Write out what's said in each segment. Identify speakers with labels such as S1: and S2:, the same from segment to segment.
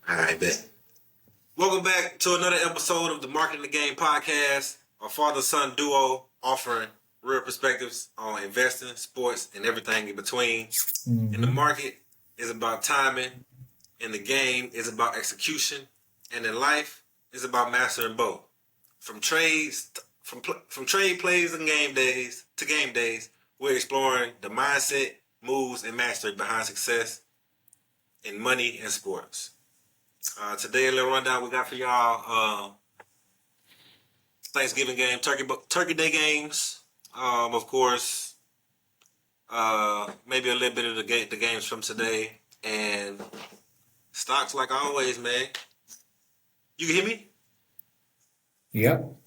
S1: All right, bet. Welcome back to another episode of the Marketing the Game podcast, a father-son duo offering real perspectives on investing, sports, and everything in between. In the market is about timing, in the game is about execution, and in life is about mastering both. From trade plays and game days to game days, we're exploring the mindset, moves, and mastery behind success in money and sports. Today, a little rundown we got for y'all. Thanksgiving game, Turkey Day games. Of course, maybe a little bit of the games from today, and stocks like always, man. You can hear me?
S2: Yep.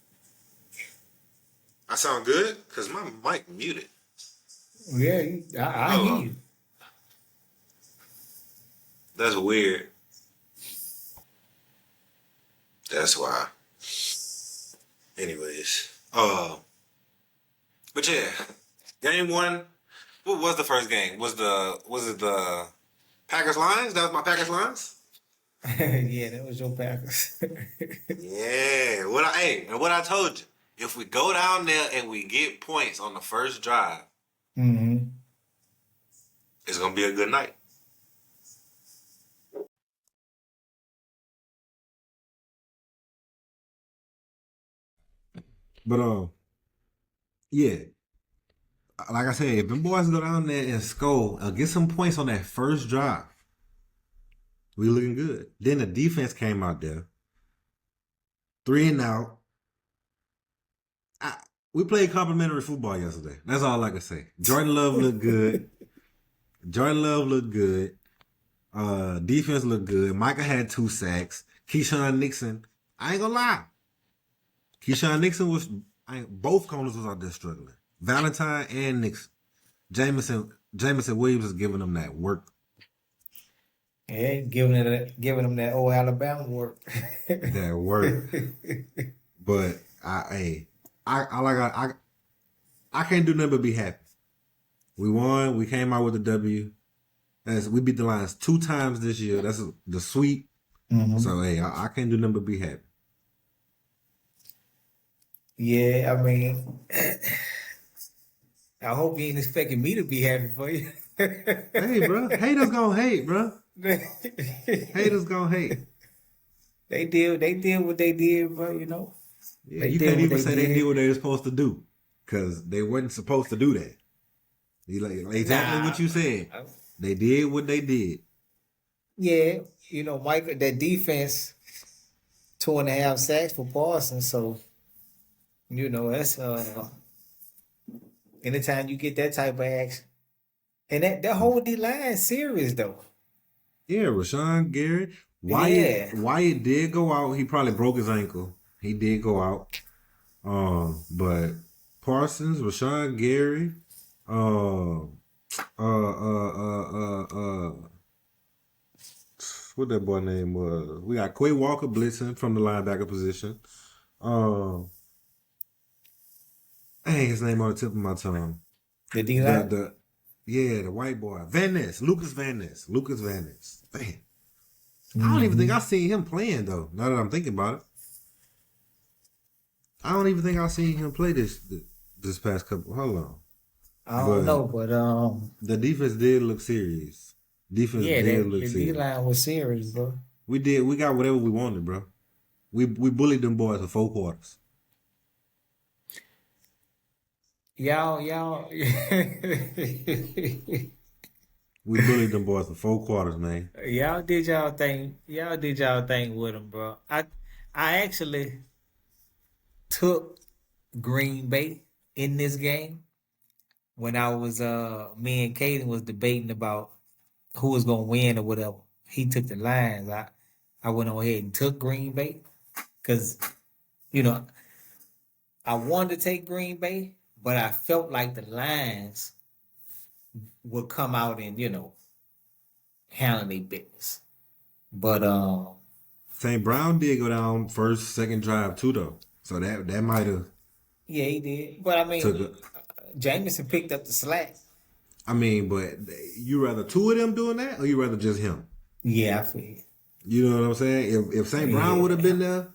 S1: I sound good because my mic muted.
S2: Yeah, I hear you.
S1: That's weird. That's why. Anyways, but yeah, game one. What was the first game? Was it the Packers Lions? That was my Packers Lions.
S2: Yeah, that was your Packers.
S1: Yeah. What I told you, if we go down there and we get points on the first drive, it's gonna be a good night. But yeah, like I said, if them boys go down there and score, get some points on that first drive, we looking good. Then the defense came out there, 3 and out. We played complimentary football yesterday. That's all I can say. Jordan Love looked good. Defense looked good. Micah had 2 sacks. Keyshawn Nixon, I ain't gonna lie. Keyshawn Nixon both corners was out there struggling. Valentine and Nixon. Jameson Williams is giving them that work.
S2: Yeah, giving them that old Alabama work.
S1: That work. But I can't do nothing but be happy. We won. We came out with a W. We beat the Lions 2 times this year. That's the sweep. So hey, I can't do nothing but be happy.
S2: Yeah, I mean, I hope you ain't expecting me to be happy for you.
S1: Hey, bro. Haters gonna hate, bro. Haters gonna hate.
S2: They did what they did, bro, you know.
S1: Yeah, you can't even say they did what they were supposed to do. Because they weren't supposed to do that. Exactly what you said. They did what they did.
S2: Yeah, you know, Michael, that defense, 2.5 sacks for Parsons, so you know, that's anytime you get that type of action. And that whole D-line serious though.
S1: Yeah, Rashawn Gary. Wyatt did go out. He probably broke his ankle. He did go out. But Parsons, Rashawn Gary, what that boy name was? We got Quay Walker blitzing from the linebacker position. Dang, his name on the tip of my tongue.
S2: The D-line?
S1: The white boy. Lucas Van Ness. Damn. I don't even think I seen him playing, though, now that I'm thinking about it. I don't even think I seen him play this past couple. Hold on.
S2: I don't know, but
S1: the defense did look serious.
S2: The D-line was serious, bro.
S1: We got whatever we wanted, bro. We bullied them boys for 4 quarters.
S2: Y'all.
S1: We bullied them boys for 4 quarters, man.
S2: Y'all did y'all thing with them, bro. I actually took Green Bay in this game when I was me and Caden was debating about who was gonna win or whatever. He took the Lions. I went on ahead and took Green Bay because you know I wanted to take Green Bay, but I felt like the Lions would come out and, you know, handle their business. But
S1: St. Brown did go down first, second drive too, though. So that might have.
S2: Yeah, he did. But I mean, Jameson picked up the slack.
S1: I mean, but you rather 2 of them doing that, or you rather just him?
S2: Yeah, I feel.
S1: You know what I'm saying? If St. Brown would have
S2: Yeah.
S1: been there,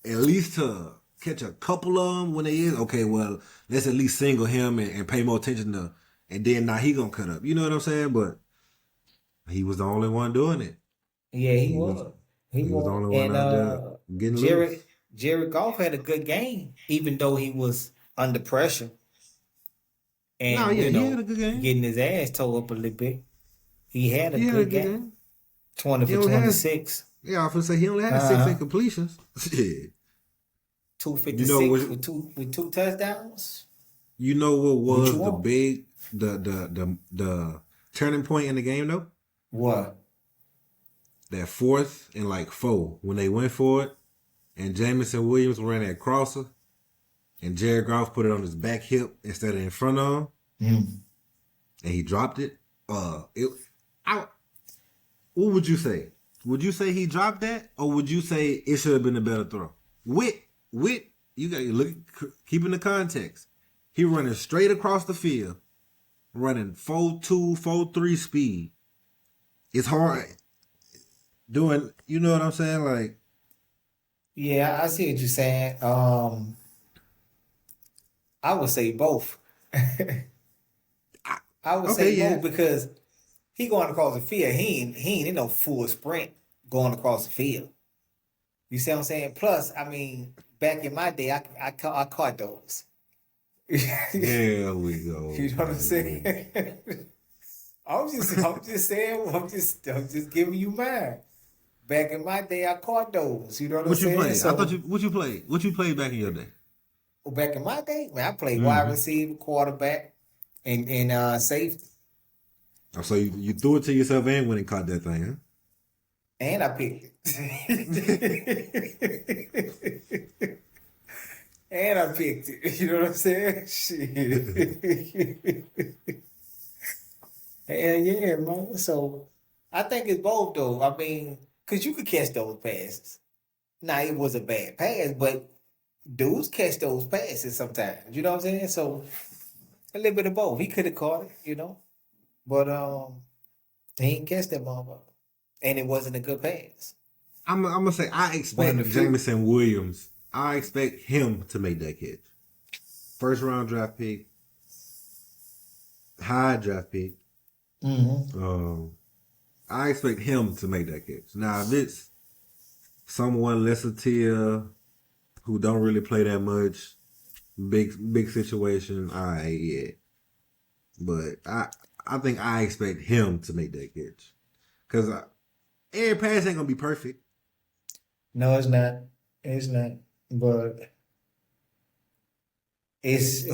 S1: at least to catch a couple of them when they is, okay, well, let's at least single him and pay more attention to, and then now he gonna cut up. You know what I'm saying? But he was the only one doing it.
S2: Yeah, he
S1: He was
S2: was. He
S1: he was the
S2: was.
S1: only one
S2: And
S1: out there getting loose.
S2: Jared Goff had a good game, even though he was under pressure
S1: No,
S2: and
S1: yeah, he had a good game.
S2: getting his ass towed up a little bit. He had a
S1: He had a
S2: good
S1: good
S2: game.
S1: game.
S2: 20
S1: He
S2: for
S1: only had
S2: 26.
S1: yeah, I was gonna say he only had six
S2: Uh-huh.
S1: eight completions. Shit. You know
S2: 256
S1: what
S2: with two touchdowns.
S1: you know what
S2: What you
S1: was the
S2: want?
S1: big the turning point in the game though?
S2: What?
S1: That 4th and 4 when they went for it, and Jamison Williams ran that crosser, and Jared Goff put it on his back hip instead of in front of him,
S2: Mm.
S1: and he dropped it. It. I, what would you say? Would you say he dropped that, or would you say it should have been a better throw? With you got to look keeping the context. He running straight across the field, running 4.2, 4.3 speed. It's hard doing. You know what I'm saying? Like
S2: Yeah, I see what you're saying. I would say both. I would
S1: okay,
S2: say
S1: yeah.
S2: both because he going across the field. He ain't in no full sprint going across the field. You see what I'm saying? Plus, I mean, back in my day, I caught those. You
S1: Here we go.
S2: know what I'm saying? I'm just giving you mine. Back in my day, I caught those. You know what I'm
S1: What you
S2: saying?
S1: play? I thought
S2: So,
S1: you what you played? What you played back in your day?
S2: back in my day, man, I played wide
S1: Mm-hmm.
S2: receiver, quarterback, and safety,
S1: Oh, so you threw it to yourself and went and caught that thing, huh?
S2: and I picked it. And I picked it. You know what I'm saying? Shit. Hell yeah, man. So I think it's both though. I mean, cause you could catch those passes. Now it was a bad pass, but dudes catch those passes sometimes. You know what I'm saying? So a little bit of both. He could have caught it, but he didn't catch that motherfucker, and it wasn't a good pass.
S1: I'm gonna say I
S2: One of the
S1: expect
S2: few.
S1: Jamison Williams. I expect him to make that catch. First round draft pick, high draft pick.
S2: Mm-hmm.
S1: I expect him to make that catch. Now, if it's someone lesser tier who don't really play that much, big situation, all right, yeah. But I think I expect him to make that catch because every pass ain't gonna be perfect.
S2: No, it's not. It's not. But it's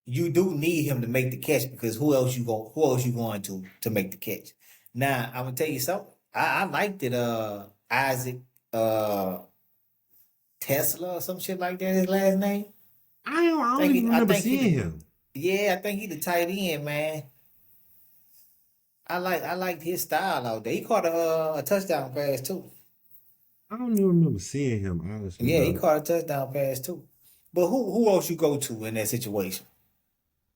S2: you do need him to make the catch because who else you going to make the catch? Now I'm gonna tell you something. I liked it Isaac uh Tesla or some shit like that, his last name.
S1: I don't even
S2: I
S1: remember
S2: think he
S1: seeing
S2: the
S1: him.
S2: yeah, I think he the tight end, man. I liked his style out there. He caught a touchdown pass too.
S1: I don't even remember seeing him, honestly,
S2: Yeah, he
S1: bro.
S2: caught a touchdown pass too. But who else you go to in that situation?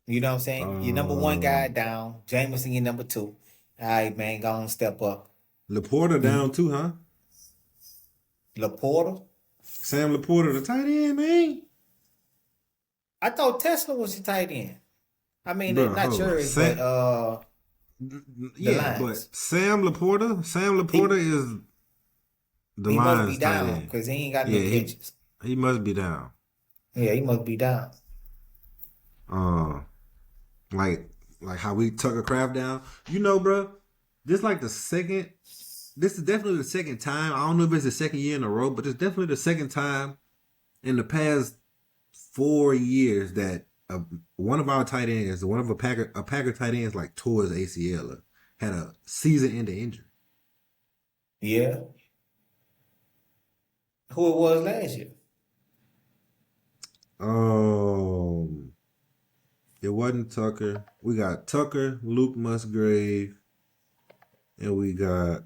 S2: You know what I'm saying? Your number one guy
S1: Um,
S2: down, Jameson, your number two. All right, man, go on, step up.
S1: Laporta
S2: You
S1: down too, huh?
S2: Laporta.
S1: Sam Laporta, the tight end, man.
S2: I thought Tesla was your tight end. I mean,
S1: Bro,
S2: not
S1: hold on.
S2: yours, but the
S1: Yeah, but
S2: lines.
S1: Sam Laporta
S2: He
S1: is the
S2: he must be
S1: Lions tight
S2: down
S1: end.
S2: because he ain't got no
S1: Yeah,
S2: catches.
S1: he must be down.
S2: Yeah, he must be down.
S1: Uh, like how we Tucker Craft down. You know, bro, this like the second. This is definitely the second time. I don't know if it's the second year in a row, but it's definitely the second time in the past 4 years that one of our tight ends, one of a Packer tight ends, like tore his ACL, or had a season-ending injury.
S2: Yeah. Who it was last year?
S1: Um, it wasn't Tucker. We got Tucker, Luke Musgrave, and we got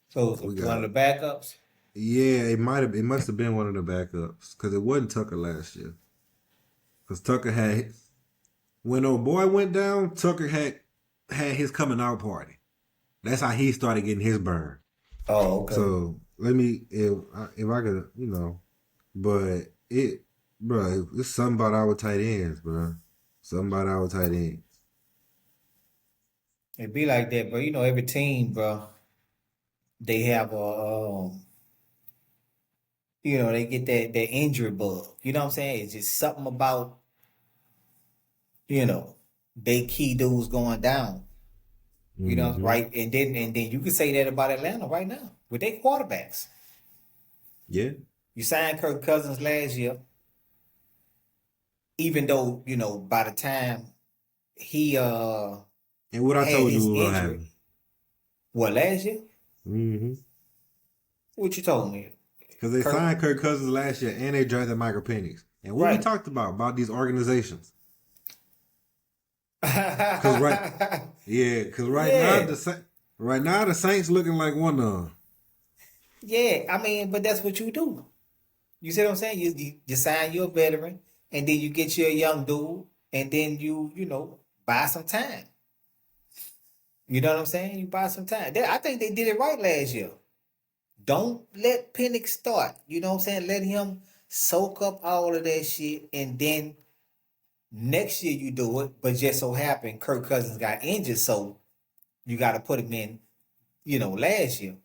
S2: So it
S1: we
S2: was one
S1: got
S2: of the backups.
S1: yeah. It must have been one of the backups because it wasn't Tucker last year. Because Tucker had when old boy went down, Tucker had his coming out party. That's how he started getting his burn.
S2: Oh, okay.
S1: So let me, if I could, but bro, it's something about our tight ends, bro. Something about our tight ends.
S2: It be like that, bro. You know, every team, bro, they have they get that injury bug. You know what I'm saying? It's just something about, you know, they key dudes going down. You know,
S1: Mm-hmm.
S2: right? And then you can say that about Atlanta right now with their quarterbacks.
S1: Yeah.
S2: You signed Kirk Cousins last year, even though, by the time he
S1: And what I
S2: had
S1: told you
S2: his
S1: was gonna
S2: injury,
S1: happen.
S2: what, last year?
S1: Mm-hmm.
S2: What you told me?
S1: Because they
S2: Kirk,
S1: signed Kirk Cousins last year and they drafted Michael Penix. And what we
S2: right.
S1: talked about these organizations. Cause right now
S2: Yeah.
S1: the Saints looking like one of them.
S2: Yeah, I mean, but that's what you do. You see what I'm saying? You sign you a veteran, and then you get you a young dude, and then you buy some time. You know what I'm saying? You buy some time. I think they did it right last year. Don't let Penix start. You know what I'm saying? Let him soak up all of that shit, and then next year you do it. But just so happened Kirk Cousins got injured, so you got to put him in. Last year.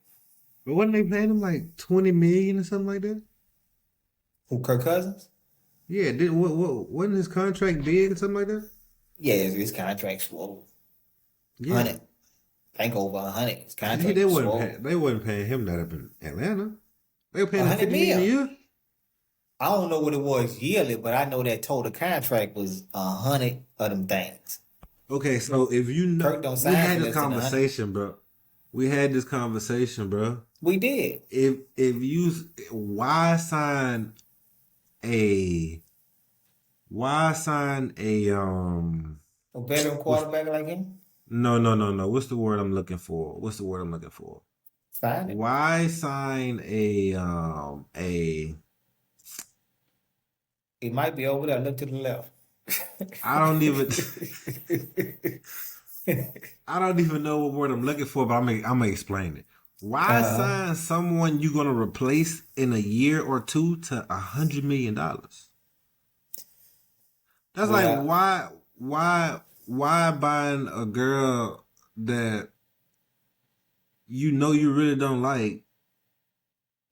S1: But wasn't they paying him like $20 million or something like that?
S2: Who, Kirk Cousins?
S1: Yeah, wasn't his contract big or something like that?
S2: Yeah, his contract's low.
S1: Yeah.
S2: 100. I think over 100. His contract
S1: They
S2: was
S1: wasn't
S2: swole.
S1: paying, they wasn't paying him that up in Atlanta. They were paying him
S2: 100
S1: $50 million a
S2: mil.
S1: year.
S2: I don't know what it was yearly, but I know that total contract was 100 of them things.
S1: Okay, so if you know,
S2: Kirk don't
S1: we
S2: sign
S1: had
S2: for
S1: this
S2: less than 100.
S1: conversation, bro. We had this conversation, bro.
S2: We did.
S1: If you why sign a
S2: A veteran
S1: what's
S2: quarterback like him,
S1: no. What's the word I'm looking for?
S2: find it.
S1: Why sign a
S2: It might be over there. Look to the left.
S1: I don't even I don't even know what word I'm looking for, but I'm gonna explain it. Why
S2: uh,
S1: sign someone you're gonna replace in a year or two to $100 million? That's like
S2: well,
S1: why buying a girl that you know you really don't like?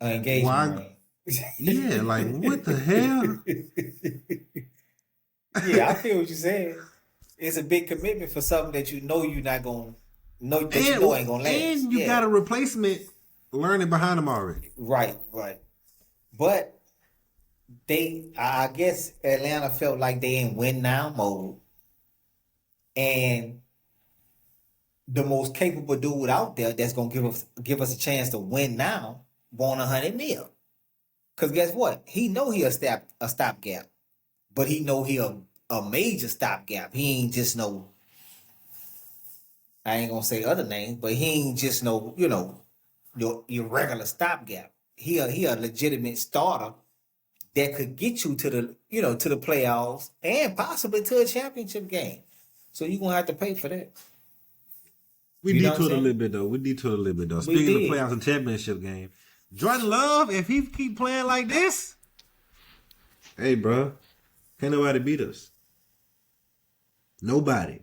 S2: an engagement
S1: Why?
S2: ring.
S1: Yeah, like what the hell?
S2: Yeah, I feel what you're saying. It's a big commitment for something that you know you're not gonna know that you
S1: and
S2: know ain't gonna last.
S1: and you
S2: Yeah,
S1: got a replacement learning behind them already.
S2: right, right. But I guess Atlanta felt like they in win now mode, and the most capable dude out there that's gonna give us a chance to win now want 100 mil. Cause guess what? He know he a stopgap, but he know he a major stopgap. He ain't just no. I ain't gonna say other names, but he ain't just no. Your regular stopgap. He a legitimate starter that could get you to the playoffs and possibly to a championship game. So you're gonna have to pay for that.
S1: We
S2: You know what I'm
S1: detoured a little
S2: saying?
S1: bit though.
S2: We
S1: Speaking of
S2: did.
S1: playoffs and championship game, Jordan Love, if he keep playing like this, hey, bro, can't nobody beat us. Nobody.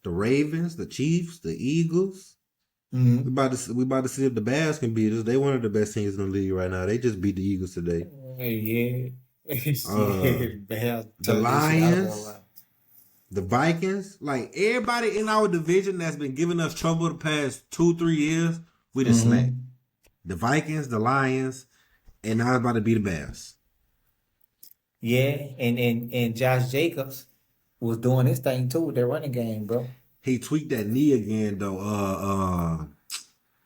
S1: The Ravens, the Chiefs, the Eagles.
S2: Mm-hmm.
S1: We about to see if the Bears can beat us. They one of the best teams in the league right now. They just beat the Eagles today.
S2: Yeah.
S1: Uh,
S2: Yeah.
S1: the
S2: Turn this shit out of
S1: Lions,
S2: around.
S1: the Vikings, like everybody in our division that's been giving us trouble the past 2-3 years, we just smacked. The Vikings, the Lions, and now it's about to be the Bears.
S2: Yeah, and Josh Jacobs was doing his thing too with their running game, bro.
S1: He tweaked that knee again though.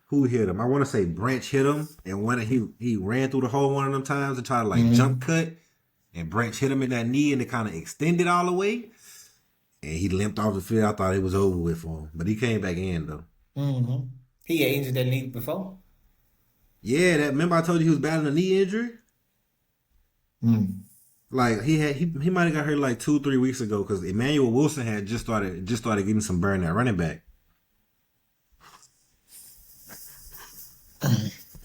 S1: Who hit him? I want to say Branch hit him, and when he ran through the hole one of them times and tried to like jump cut, and Branch hit him in that knee, and it kind of extended all the way, and he limped off the field. I thought it was over with for him, but he came back in though.
S2: Mm-hmm. He had injured that knee before.
S1: Yeah, that remember I told you he was battling a knee injury. Like he might have got hurt like 2-3 weeks ago because Emmanuel Wilson had just started getting some burn at running back.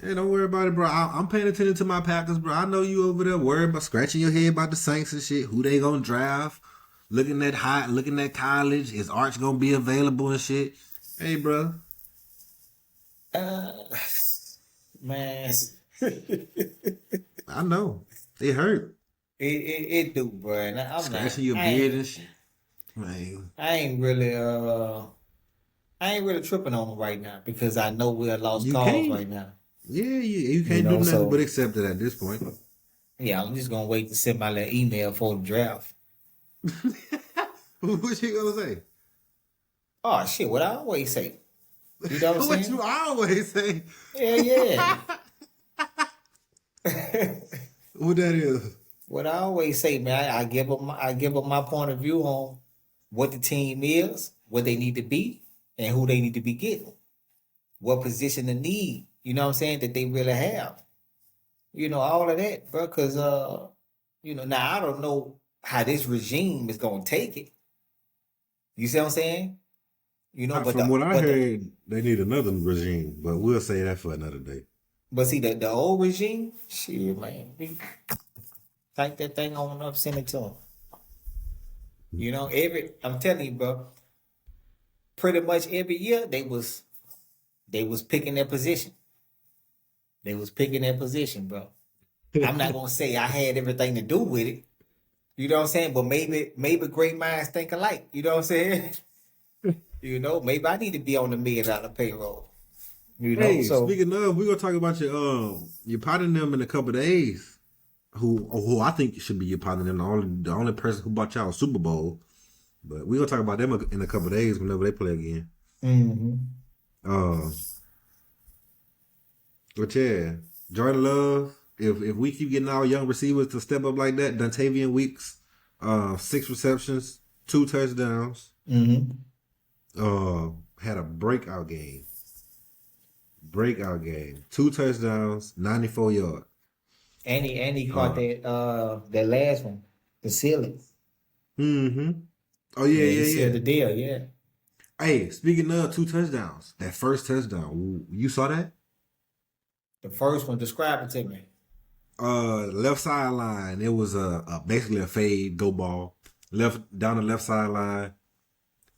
S1: Hey, don't worry about it, bro. I'm paying attention to my Packers, bro. I know you over there worried about scratching your head about the Saints and shit. Who they gonna draft? Looking at college. Is Arch gonna be available and shit? Hey, bro.
S2: Man,
S1: I know it hurt.
S2: it do, bro. And I'm
S1: Scratching
S2: not.
S1: your beard and shit. Man,
S2: I ain't really tripping on them right now because I know we're a lost
S1: you
S2: cause
S1: can't.
S2: right now.
S1: Yeah, you can't
S2: know,
S1: do nothing
S2: so-
S1: but accept it at this point.
S2: Yeah, I'm just gonna wait to send my little email for the draft.
S1: What you gonna say?
S2: Oh shit, what I always say. You know what I'm
S1: What
S2: saying?
S1: you always say?
S2: Yeah.
S1: What that is?
S2: What I always say, man, I give them my point of view on what the team is, what they need to be, and who they need to be getting. What position they need, you know what I'm saying, that they really have. You know, all of that, bro, because now I don't know how this regime is gonna take it. You see what I'm saying? You know, but
S1: From what I heard, they need another regime, but we'll say that for another day.
S2: But see, the old regime, shit, man, take that thing on up, send it to them. You know, I'm telling you, bro, pretty much every year they was picking their position. They was picking their position, bro. I'm not gonna say I had everything to do with it. You know what I'm saying? But maybe great minds think alike. You know what I'm saying? You know, maybe I need to be on the $1 million payroll. You know,
S1: Hey,
S2: so
S1: speaking of, we're gonna talk about your partner them in a couple of days. Who I think should be your partner them, the only person who bought y'all a Super Bowl. But we're gonna talk about them in a couple of days whenever they play again.
S2: mm-hmm.
S1: But yeah, Jordan Love. If we keep getting our young receivers to step up like that, Dontavian Weeks, 6 receptions, 2 touchdowns.
S2: Mm-hmm.
S1: Had a breakout game. 2 touchdowns, 94 yards.
S2: And he caught that last one, the ceiling.
S1: Mm-hmm. Oh yeah.
S2: He sealed the deal, yeah.
S1: Hey, speaking of 2 touchdowns, that first touchdown, you saw that?
S2: The first one, describe it to me.
S1: Left sideline. It was basically a fade go ball. Down the left sideline.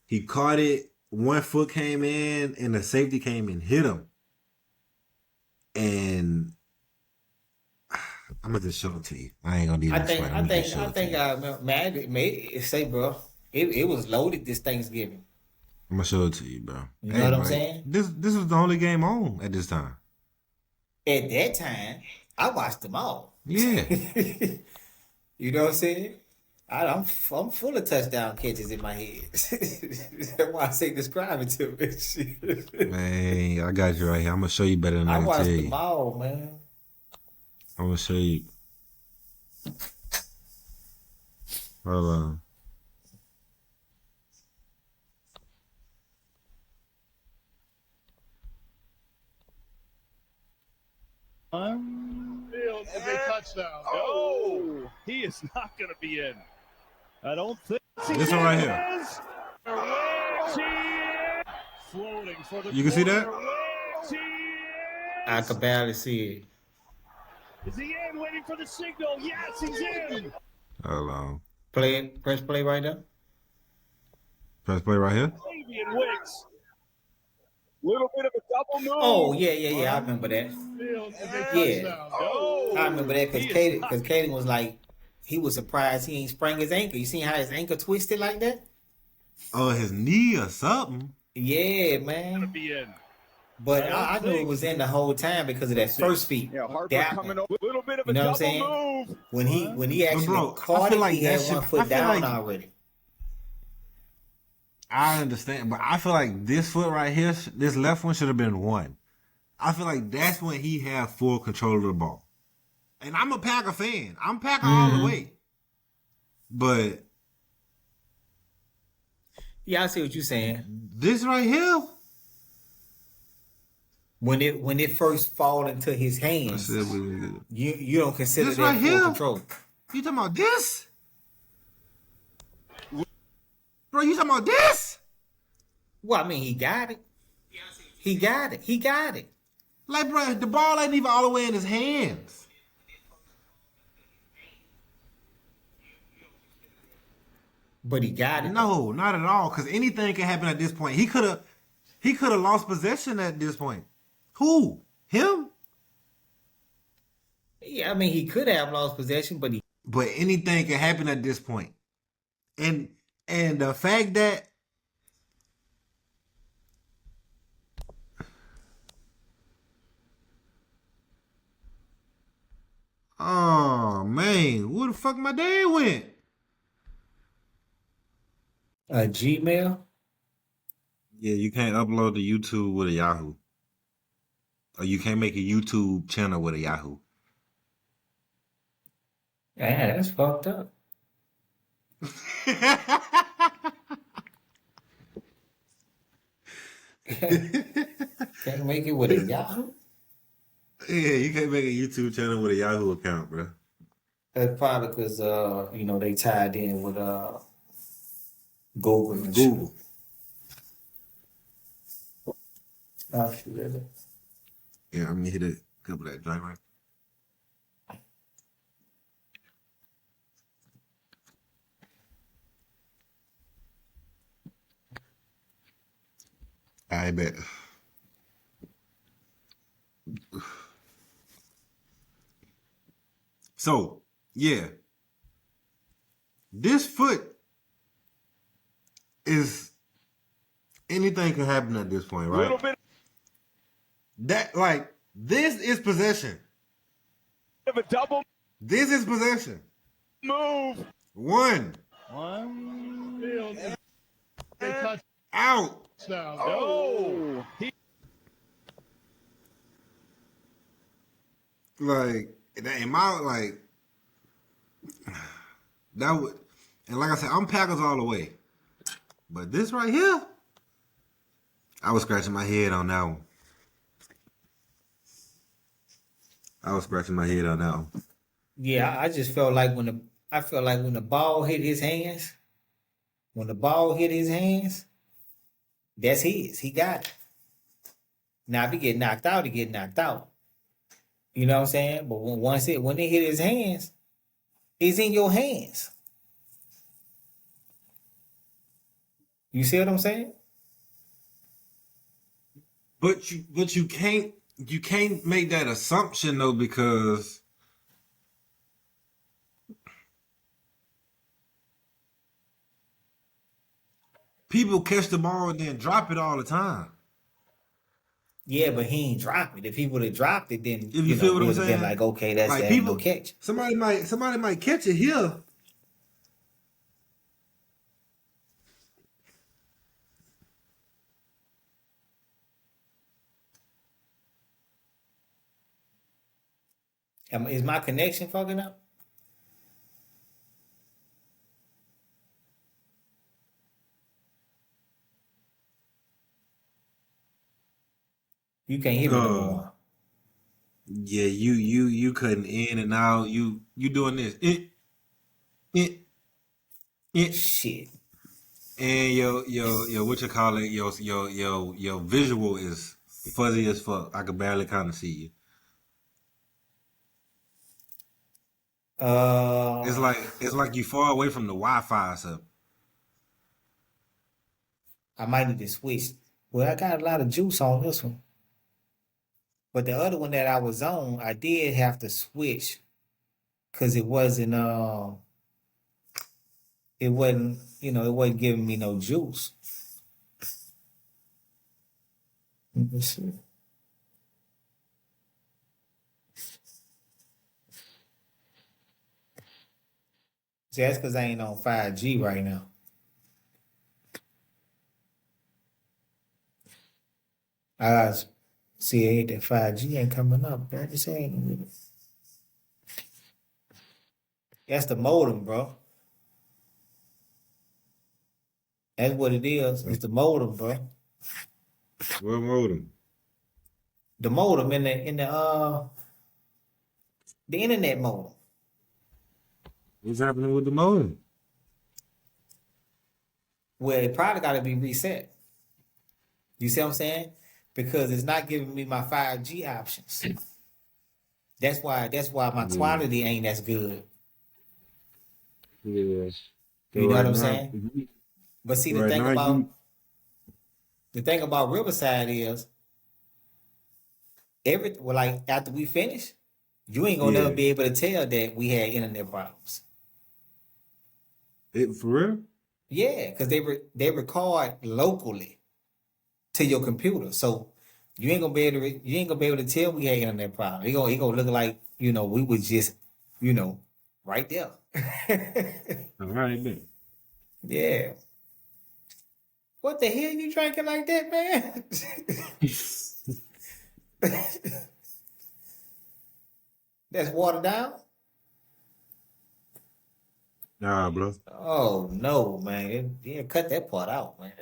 S1: He caught it. 1 foot came in, and the safety came and hit him. And I'm gonna just show it to you. I ain't gonna need to explain.
S2: I think I remember, man, say, bro, it was loaded this Thanksgiving.
S1: I'm gonna show it to you, bro.
S2: You know what I'm saying?
S1: This was the only game on at this time.
S2: At that time, I watched them all.
S1: Yeah.
S2: You know what I'm saying? I'm full of touchdown catches in my head. That's why I say describe it to me.
S1: Man, I got you right here. I'm gonna show you better than I
S2: I
S1: can
S2: watched
S1: tell
S2: them
S1: you.
S2: all, man.
S1: I'm gonna show you. Hold on.
S3: Field is a touchdown. No, he is not going to be in. I don't think.
S1: This one right here.
S3: Floating for the
S1: You can see that?
S2: I could barely see it.
S3: Is he in? Waiting for the signal. Yes, he's in.
S1: Hold on.
S2: Press play right there.
S1: Press play right here.
S3: Fabian Wicks. Little bit of a double move.
S2: Oh yeah. I remember that.
S3: Field is a
S2: Yeah.
S3: touchdown. No.
S2: I remember that because Caden was like, he was surprised he ain't sprang his ankle. You seen how his ankle twisted like that?
S1: Oh, his knee or something.
S2: Yeah,
S3: Gonna
S2: man.
S3: be in.
S2: But I knew it was in the whole time because of that first feet.
S3: Yeah, Harper
S2: That
S3: coming
S2: one.
S3: over. Little bit of
S2: You
S3: a
S2: know what I'm
S3: double
S2: saying?
S3: move.
S2: When he actually
S1: bro, I
S2: caught
S1: feel
S2: it,
S1: like
S2: he
S1: that
S2: had
S1: shit-
S2: one
S1: I
S2: foot
S1: feel
S2: down
S1: like-
S2: already.
S1: I understand, but I feel like this foot right here, this left one should have been 1. I feel like that's when he had full control of the ball. And I'm a Packer fan. I'm Packer all the way. But
S2: Yeah, I see what you're saying.
S1: this right here,
S2: When it first fall into his hands, you don't consider
S1: This
S2: that
S1: right
S2: full
S1: here.
S2: control.
S1: You talking about this? Bro, you talking about this?
S2: Well, I mean, he got it. He got it. He got it.
S1: Like, bro, the ball ain't even all the way in his hands.
S2: But he got it.
S1: No, not at all. Because anything can happen at this point. He could have lost possession at this point. Who? Him?
S2: Yeah, I mean, he could have lost possession, but he.
S1: But anything can happen at this point. And the fact that oh man, where the fuck my dad went?
S2: Gmail.
S1: Yeah, you can't upload to YouTube with a Yahoo. Or you can't make a YouTube channel with a Yahoo.
S2: Yeah, that's fucked up. Can't make it with a Yahoo.
S1: Yeah, you can't make a YouTube channel with a Yahoo account, bro.
S2: That's probably because they tied in with Google and
S1: Google.
S2: shit. Oh, shit, is it?
S1: Yeah, I'm gonna hit a couple of that joint right. I bet. So, yeah. This foot is anything can happen at this point, right?
S3: Little bit
S1: That like this is possession.
S3: of a double
S1: This is possession.
S3: move.
S1: One
S3: One field.
S1: out.
S3: Touchdown. Oh, he
S1: Like in my like that would, and like I said, I'm Packers all the way. But this right here, I was scratching my head on that one.
S2: Yeah, I just felt like when the ball hit his hands, that's his. He got it. Now if he get knocked out, he get knocked out. You know what I'm saying? But when it hit his hands, it's in your hands. You see what I'm saying?
S1: But you can't make that assumption though, because people catch the ball and then drop it all the time.
S2: Yeah, but he ain't dropped it. If he would have dropped it, then
S1: If you feel what
S2: we
S1: I'm
S2: would have been
S1: saying?
S2: like, okay, that's
S1: Like
S2: that
S1: people
S2: no catch.
S1: Somebody might catch it here.
S2: Is my connection fucking up? You can't hear me no more.
S1: Yeah, you cutting in and out. You doing this.
S2: Shit.
S1: And your what you call it, your visual is fuzzy as fuck. I could barely kind of see you. It's like you far away from the Wi-Fi or something.
S2: I might need to switch. Well, I got a lot of juice on this one. But the other one that I was on, I did have to switch because it wasn't it wasn't giving me no juice. Let me see. See, that's because I ain't on 5G right now. I got see that 5G ain't coming up. Man. This ain't. That's the modem, bro. That's what it is. It's the modem, bro.
S1: What modem?
S2: The modem in the internet modem.
S1: What's happening with the modem?
S2: Well, it probably got to be reset. You see what I'm saying? Because it's not giving me my 5G options. That's why my
S1: Yeah.
S2: quality ain't as good.
S1: Yeah. So
S2: You know what
S1: right
S2: I'm
S1: now,
S2: saying? But see,
S1: right now you
S2: the thing about Riverside is like after we finish, you ain't gonna never
S1: yeah.
S2: be able to tell that we had internet problems.
S1: It for real?
S2: Yeah, because they record locally to your computer, so you ain't gonna be able to tell we had internet problem. It gonna look like we was just right there.
S1: All right, man.
S2: Yeah. What the hell you drinking like that, man? That's watered down?
S1: Nah, bro.
S2: Oh no, man. Yeah, cut that part out, man.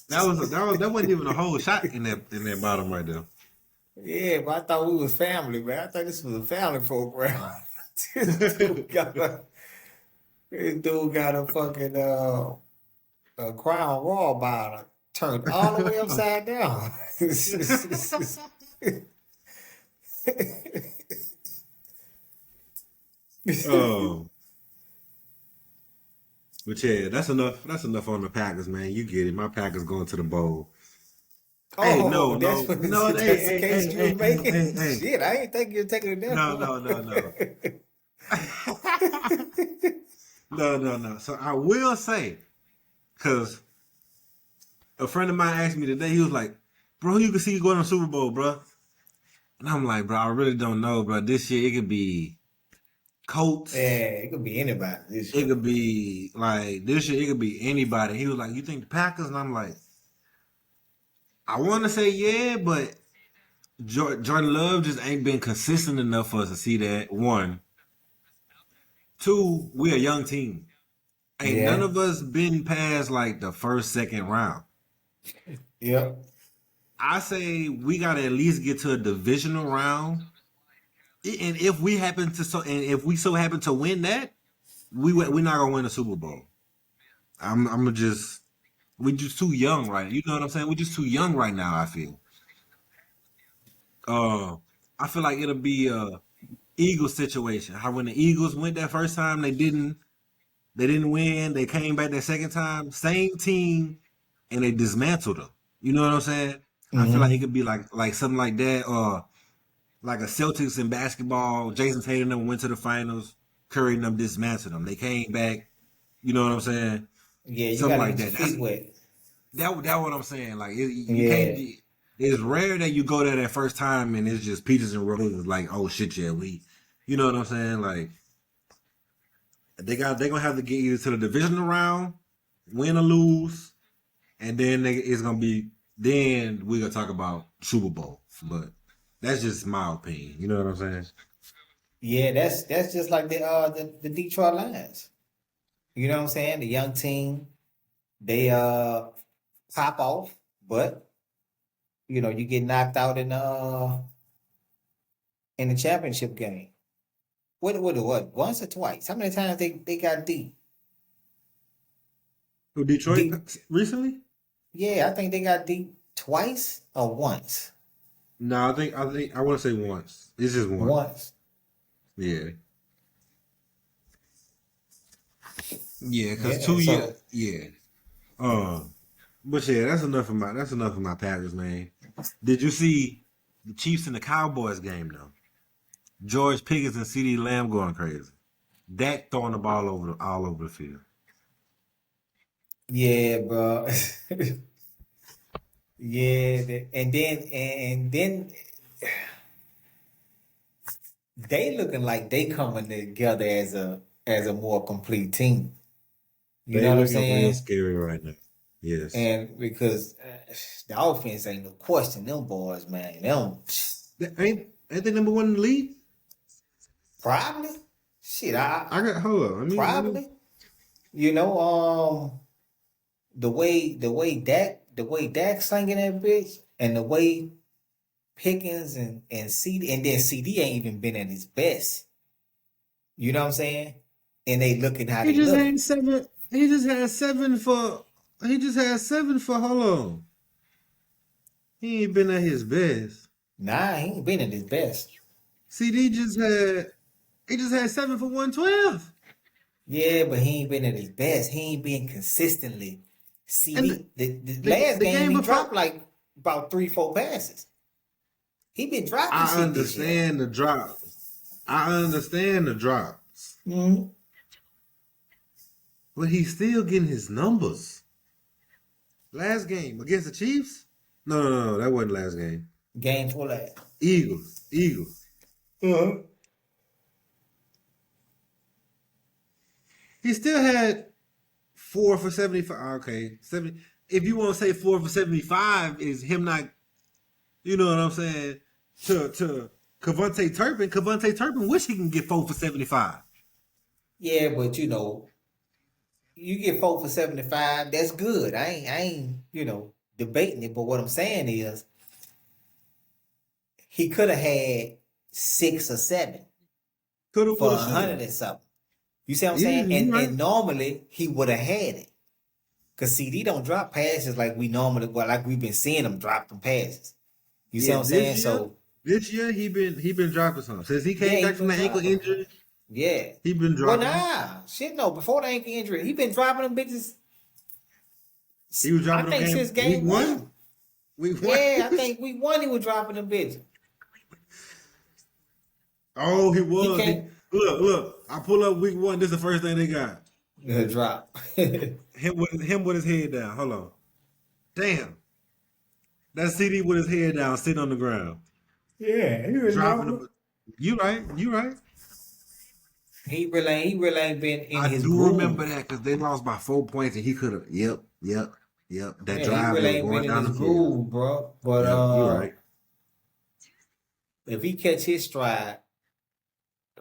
S1: That wasn't even a whole shot in that bottom right there.
S2: Yeah, but I thought we was family, man. I thought this was a family program. this dude got a this dude got a fucking a Crown Royal bottle turned all the way upside down.
S1: Oh, but yeah, that's enough. That's enough on the Packers, man. You get it. My Packers going to the bowl. Hey,
S2: Oh, that's what
S1: no. Hey,
S2: that's the
S1: hey,
S2: case
S1: hey,
S2: you
S1: hey,
S2: was
S1: hey,
S2: making.
S1: hey, hey.
S2: Shit, I ain't think you're taking it that
S1: No,
S2: far.
S1: no, no, no. No. So I will say, because a friend of mine asked me today, he was like, "Bro, you can see you going to the Super Bowl, bro." And I'm like, "Bro, I really don't know, bro. This year it could be Colts.
S2: Yeah, it could be anybody this
S1: It
S2: year.
S1: could be like this year. It could be anybody." He was like, "You think the Packers?" And I'm like, "I want to say yeah, but Jordan Love just ain't been consistent enough for us to see that. One, two, we're a young team. Ain't none
S2: Yeah.
S1: of us been past like the first, second round.
S2: Yep.
S1: I say we gotta at least get to a divisional round. And if we happen to if we so happen to win that, we're not gonna win a Super Bowl. I'm just we're just too young right. You know what I'm saying? We're just too young right now. Uh, I feel like it'll be a Eagles situation. How when the Eagles went that first time, they didn't win. They came back that second time, same team, and they dismantled them. You know what I'm saying? I feel like it
S2: Hmm.
S1: could be like something like that, or like a Celtics in basketball. Jason Tatum and them went to the finals. Curry and them dismantled them. They came back. You know what I'm saying?
S2: Yeah, you
S1: Something
S2: gotta
S1: like
S2: get your
S1: that. That's
S2: feet wet.
S1: that what I'm saying. Like you can't.
S2: Yeah.
S1: It's rare that you go there that first time and it's just Peters and Roses. Like, oh shit, yeah, you know what I'm saying? Like they gonna have to get either to the divisional round, win or lose, and then it's gonna be then we gonna talk about Super Bowl. But that's just my opinion. You know what I'm saying?
S2: Yeah, that's just like the Detroit Lions. You know what I'm saying? The young team, they pop off, but you get knocked out in the championship game. What? Once or twice? How many times they got deep?
S1: Who Detroit
S2: Deep.
S1: recently?
S2: Yeah, I think they got deep twice or once.
S1: No, I want to say once. It's just once.
S2: Once.
S1: Yeah, yeah, cause
S2: Yeah.
S1: 2 years.
S2: So
S1: Yeah. But yeah, that's enough of my Packers, man. Did you see the Chiefs and the Cowboys game though? George Pickens and CeeDee Lamb going crazy. Dak throwing the ball all over the field.
S2: yeah, bro. Yeah, and then they looking like they coming together as a more complete team. You
S1: They
S2: know what I'm
S1: looking real
S2: saying?
S1: scary right now. Yes.
S2: And because the offense ain't no question, them boys, man, them
S1: Ain't they number one in the league?
S2: probably shit.
S1: I got hold on. Let me.
S2: Probably the way Dak slinging that bitch, and the way Pickens and CD, and then CD ain't even been at his best. You know what I'm saying? And they looking how
S1: He
S2: they
S1: just
S2: looking.
S1: had 7. He just had 7 for. He just had 7 for. Hold on. He ain't been at his best.
S2: Nah, he ain't been at his best.
S1: CD just had. He just had 7 for 112.
S2: Yeah, but he ain't been at his best. He ain't been consistently.
S1: And
S2: CD, the
S1: the,
S2: last
S1: the
S2: game
S1: game
S2: he
S1: before.
S2: dropped like about 3-4 passes. He been dropping
S1: I
S2: shit this year.
S1: understand the drops. I understand the drops.
S2: Mm-hmm.
S1: But he's still getting his numbers. Last game against the Chiefs? No, that wasn't last game.
S2: Game for that.
S1: Eagles.
S2: Uh-huh.
S1: He still had 4 for 75. Okay, 70. If you want to say 4 for 75 is him not, you know what I'm saying, to Kevontae Turpin wish he can get 4 for 75.
S2: Yeah, but you get 4 for 75, that's good. I ain't, debating it. But what I'm saying is he could have had 6 or 7
S1: Coulda,
S2: for
S1: woulda,
S2: 100
S1: shoulda.
S2: and something. You see what I'm
S1: Yeah,
S2: saying?
S1: you right.
S2: And normally he would have had it. Cause CD don't drop passes like we normally, like we've been seeing him drop them passes. You see
S1: Yeah,
S2: what I'm saying?
S1: this year he been dropping some. Since he
S2: Yeah,
S1: came
S2: he
S1: back from
S2: been
S1: the ankle
S2: dropping.
S1: injury,
S2: Yeah.
S1: he been
S2: Well,
S1: dropping.
S2: nah, shit, no. Before the ankle injury, he been dropping them bitches.
S1: He was
S2: I
S1: dropping them
S2: think
S1: game
S2: since
S1: week
S2: game
S1: 1.
S2: one.
S1: Week 1.
S2: Yeah, I think week 1 he was dropping them bitches.
S1: Oh, he
S2: He
S1: was.
S2: can't
S1: Look. I pull up week 1. This is the first thing they got.
S2: drop.
S1: Him with his head down. Hold on. Damn. That CD with his head down, sitting on the ground,
S2: Yeah, he was
S1: dropping
S2: normal.
S1: the. You right.
S2: He really ain't been in
S1: I
S2: his
S1: do
S2: groove.
S1: remember that because they lost by 4 points and he could have. Yep. That
S2: Yeah, he
S1: drive
S2: really
S1: that was
S2: ain't been
S1: going
S2: in
S1: down
S2: his
S1: the field.
S2: groove, bro. But
S1: Yep, you right.
S2: if he catch his stride,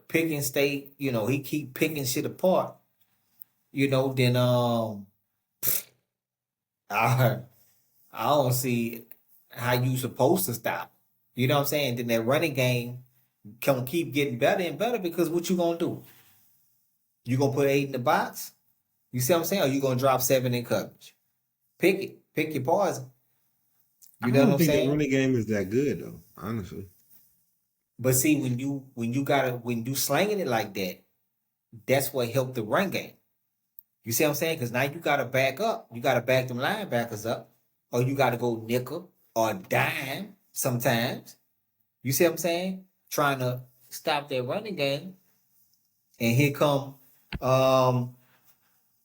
S2: picking state, he keep picking shit apart, then I I don't see how you supposed to stop. You know what I'm saying? Then that running game can keep getting better and better because what you gonna do? You gonna put 8 in the box? You see what I'm saying? Or you gonna drop 7 in coverage? Pick it. Pick your poison.
S1: I
S2: You know what
S1: don't
S2: I'm
S1: think that
S2: saying?
S1: running game is that good though, honestly.
S2: But see, when you slanging it like that, that's what helped the run game. You see what I'm saying? Because now you gotta back up. You gotta back them linebackers up, or you gotta go nickel or dime sometimes. You see what I'm saying? Trying to stop their running game. And um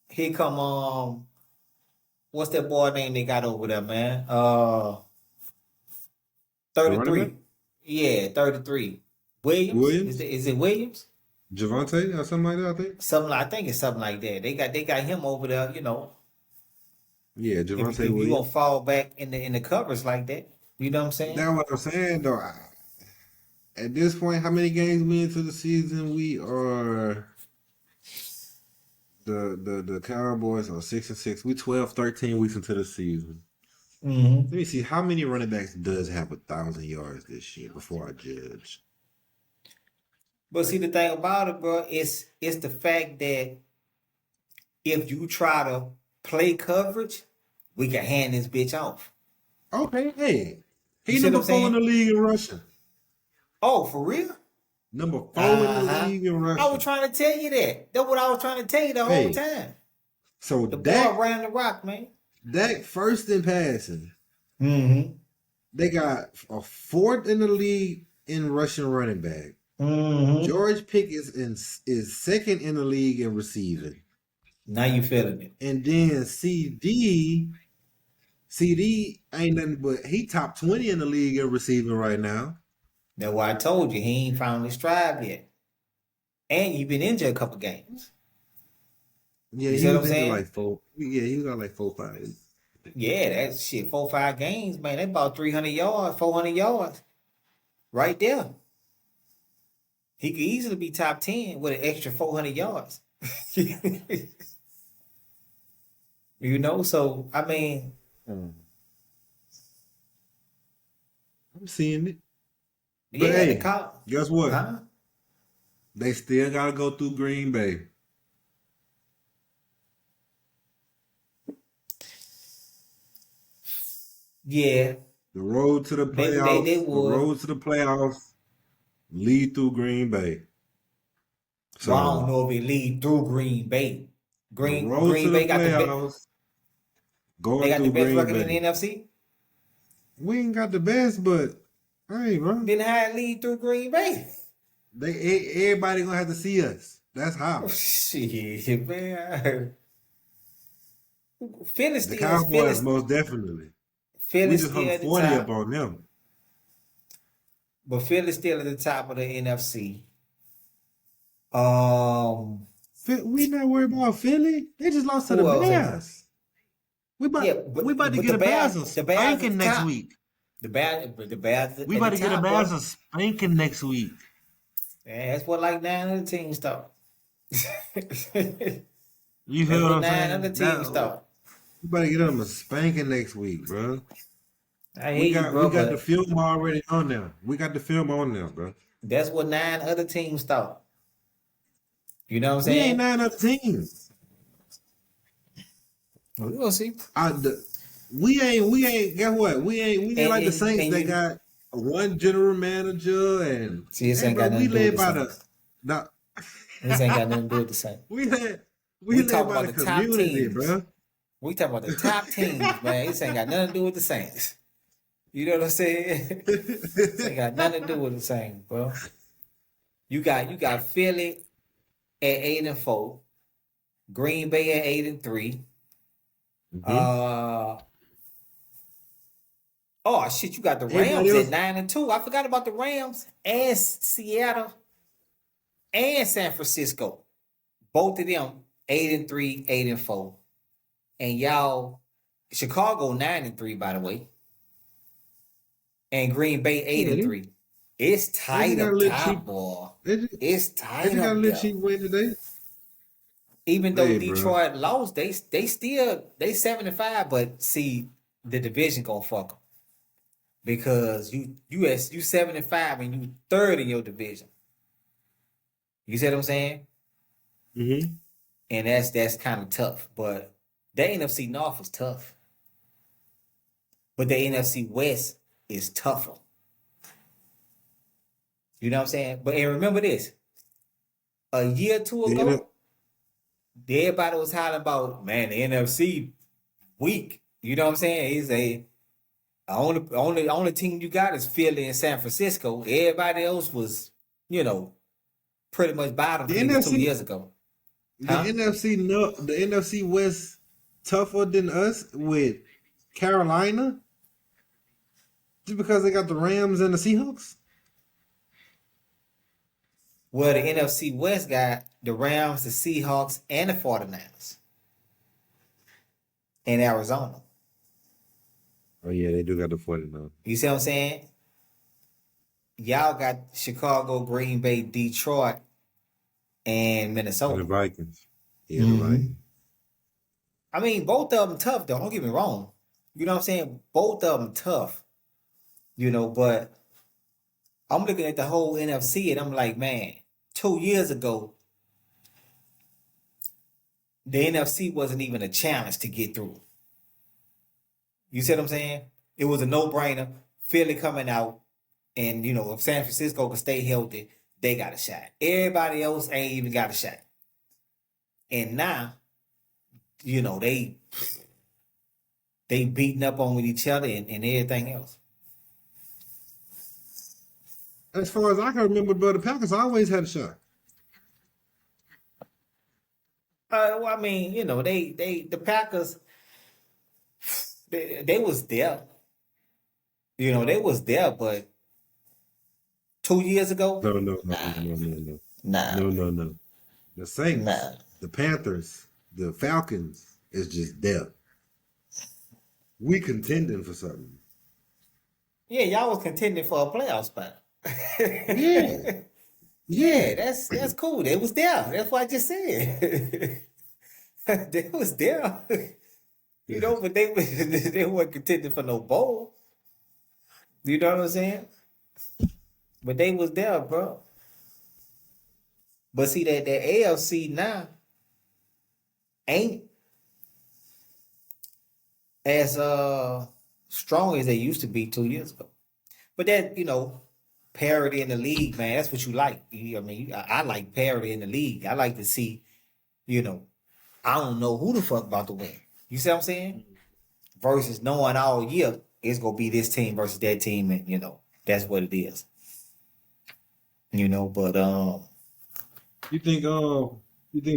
S2: here come what's that boy name they got over there, man?
S1: The running back?
S2: 33. Yeah, 33. Williams?
S1: Williams?
S2: Is it Williams?
S1: Javante or something like that, I think.
S2: I think it's something like that. They got him over there,
S1: Yeah,
S2: if
S1: Javante
S2: you gonna
S1: Williams.
S2: fall back in the covers like that, you know what I'm saying?
S1: That's what I'm saying though. At this point, how many games we into the season? We are the Cowboys are 6-6. We 12, 13 weeks into the season.
S2: Mm-hmm.
S1: Let me see how many running backs does have 1,000 yards this year before I judge.
S2: But see the thing about it, bro, it's the fact that if you try to play coverage, we can hand this bitch off.
S1: Okay, hey,
S2: You
S1: he
S2: see what
S1: number
S2: I'm
S1: 4 in the
S2: saying?
S1: league in rushing.
S2: Oh, for real?
S1: Number 4 in the
S2: Uh-huh.
S1: league in
S2: I was
S1: rushing.
S2: trying to tell you that. That's what I was trying to tell you the whole
S1: Hey,
S2: time.
S1: so
S2: The boy ran the rock, man.
S1: Dak first in passing.
S2: Mm-hmm.
S1: They got a 4th in the league in rushing running back.
S2: Mm-hmm.
S1: George Pickens is 2nd in the league in receiving.
S2: Now you feeling it.
S1: And then CD ain't nothing but he top 20 in the league in receiving right now.
S2: That's why I told you he ain't found his stride yet. And you've been injured a couple games.
S1: Yeah,
S2: You
S1: he
S2: see what I'm
S1: was into
S2: saying?
S1: like 4. Yeah, he was at like 4, 5.
S2: Yeah, that's shit. 4-5 games, man. That's about 300 yards, 400 yards. Right there. He could easily be top 10 with an extra 400 yards. So I mean,
S1: I'm seeing it. But
S2: yeah, the
S1: hey,
S2: cop.
S1: guess what?
S2: Huh?
S1: They still got to go through Green Bay.
S2: Yeah,
S1: The road to the
S2: they
S1: playoffs. The
S2: would.
S1: road to the playoffs lead through Green Bay.
S2: Well, I don't
S1: So
S2: know if it lead through Green Bay.
S1: the road to
S2: Green
S1: the
S2: Bay got the
S1: playoffs
S2: they
S1: going
S2: got the
S1: through
S2: best
S1: Green
S2: record in the
S1: Bay.
S2: NFC.
S1: We ain't got the best, but hey, bro.
S2: Then how it lead through Green Bay?
S1: Everybody gonna have to see us. That's how.
S2: Shit, man. Philly
S1: The
S2: still
S1: Cowboys most definitely. We
S2: Philly
S1: just hung
S2: still at the
S1: 40 up
S2: top,
S1: on them.
S2: but Philly still at the top of the NFC.
S1: We not worried about Philly. They just lost to the
S2: Who else?
S1: Bears.
S2: Yeah,
S1: We about to
S2: but
S1: get a Bears a
S2: the Bears at
S1: spanking
S2: the
S1: next
S2: top.
S1: week.
S2: The Bears
S1: We
S2: at
S1: about
S2: the
S1: to get a
S2: top,
S1: Bears
S2: bro.
S1: a spanking next week.
S2: Yeah, that's what like 9 other teams thought.
S1: You
S2: That's
S1: feel
S2: what
S1: what I'm
S2: 9 other
S1: saying?
S2: teams thought.
S1: We about to get them a spanking next week, bro.
S2: I hear you, bro,
S1: we got the
S2: but
S1: film already on there. We got the film on there, bro.
S2: that's what 9 other teams thought. You know what I'm
S1: We ain't
S2: saying?
S1: 9 other teams.
S2: We gonna see.
S1: We ain't. Guess what? We ain't like the Saints that got one general manager and
S2: See, this
S1: hey,
S2: ain't
S1: bro,
S2: got nothing
S1: we
S2: to do with
S1: led
S2: the
S1: by the
S2: Saints.
S1: no.
S2: This ain't got nothing to do with the Saints.
S1: We
S2: We
S1: led
S2: talking
S1: by
S2: about
S1: the
S2: the top
S1: community,
S2: teams.
S1: bro.
S2: We talking about the top teams, man. This ain't got nothing to do with the Saints. You know what I'm saying? This ain't got nothing to do with the Saints, bro. You got Philly at 8-4, Green Bay at 8-3. Oh shit, you got the
S1: Everybody
S2: Rams at
S1: else,
S2: 9-2. I forgot about the Rams and Seattle and San Francisco. Both of them 8-3, 8-4. And y'all, Chicago 9-3, by the way. And Green Bay
S1: yeah,
S2: 8-3. It's
S1: they just
S2: tight
S1: got a
S2: up
S1: little cheap.
S2: top, boy.
S1: They just,
S2: It's
S1: they
S2: tight
S1: just got a
S2: up
S1: little
S2: there.
S1: cheap win today.
S2: Even though
S1: Hey, bro.
S2: Detroit lost, they still 75. But see, the division gonna fuck them because you 75 and you third in your division. You see what I'm saying?
S1: Mm-hmm.
S2: And that's kind of tough. But the NFC North is tough, but the NFC West is tougher. You know what I'm saying? But and remember this: a year or two ago, everybody was hollering about, man, the NFC weak. You know what I'm saying? He's a only team you got is Philly and San Francisco. Everybody else was, pretty much bottom
S1: The
S2: feeders 2 years
S1: NFC,
S2: ago.
S1: the
S2: Huh?
S1: NFC, no, the NFC West tougher than us with Carolina, just because they got the Rams and the Seahawks.
S2: Well, the NFC West got the Rams, the Seahawks, and the 49ers in Arizona.
S1: Oh yeah, they do got the 49.
S2: You see what I'm saying? Y'all got Chicago, Green Bay, Detroit, and
S1: And the
S2: Minnesota.
S1: Vikings. Yeah, the
S2: Mm-hmm.
S1: Vikings.
S2: I mean, both of them tough, though. Don't get me wrong. You know what I'm saying? Both of them tough. But I'm looking at the whole NFC and I'm like, man, 2 years ago, the NFC wasn't even a challenge to get through. You see what I'm saying? It was a no-brainer. Philly coming out, and if San Francisco can stay healthy, they got a shot. Everybody else ain't even got a shot. And now, they beating up on each other and everything else.
S1: As far as I can remember, bro, the Packers always had a shot.
S2: Well, I mean, the Packers, they was there. They was there, but 2 years ago,
S1: No, no, no,
S2: nah,
S1: no, no, no,
S2: nah,
S1: no, no, no. The Saints,
S2: nah.
S1: the Panthers, the Falcons is just there. We contending for something.
S2: Yeah, y'all was contending for a playoff spot.
S1: Yeah,
S2: Yeah,
S1: yeah.
S2: that's cool. They was there. That's what I just said. They was there. But they weren't contending for no bowl. You know what I'm saying? But they was there, bro. But see that AFC now ain't as strong as they used to be 2 years ago. But that, parity in the league, man, that's what you like. I like parity in the league. I like to see, I don't know who the fuck about to win. You see what I'm saying? Versus knowing all year it's gonna be this team versus that team, and that's what it is. But
S1: You think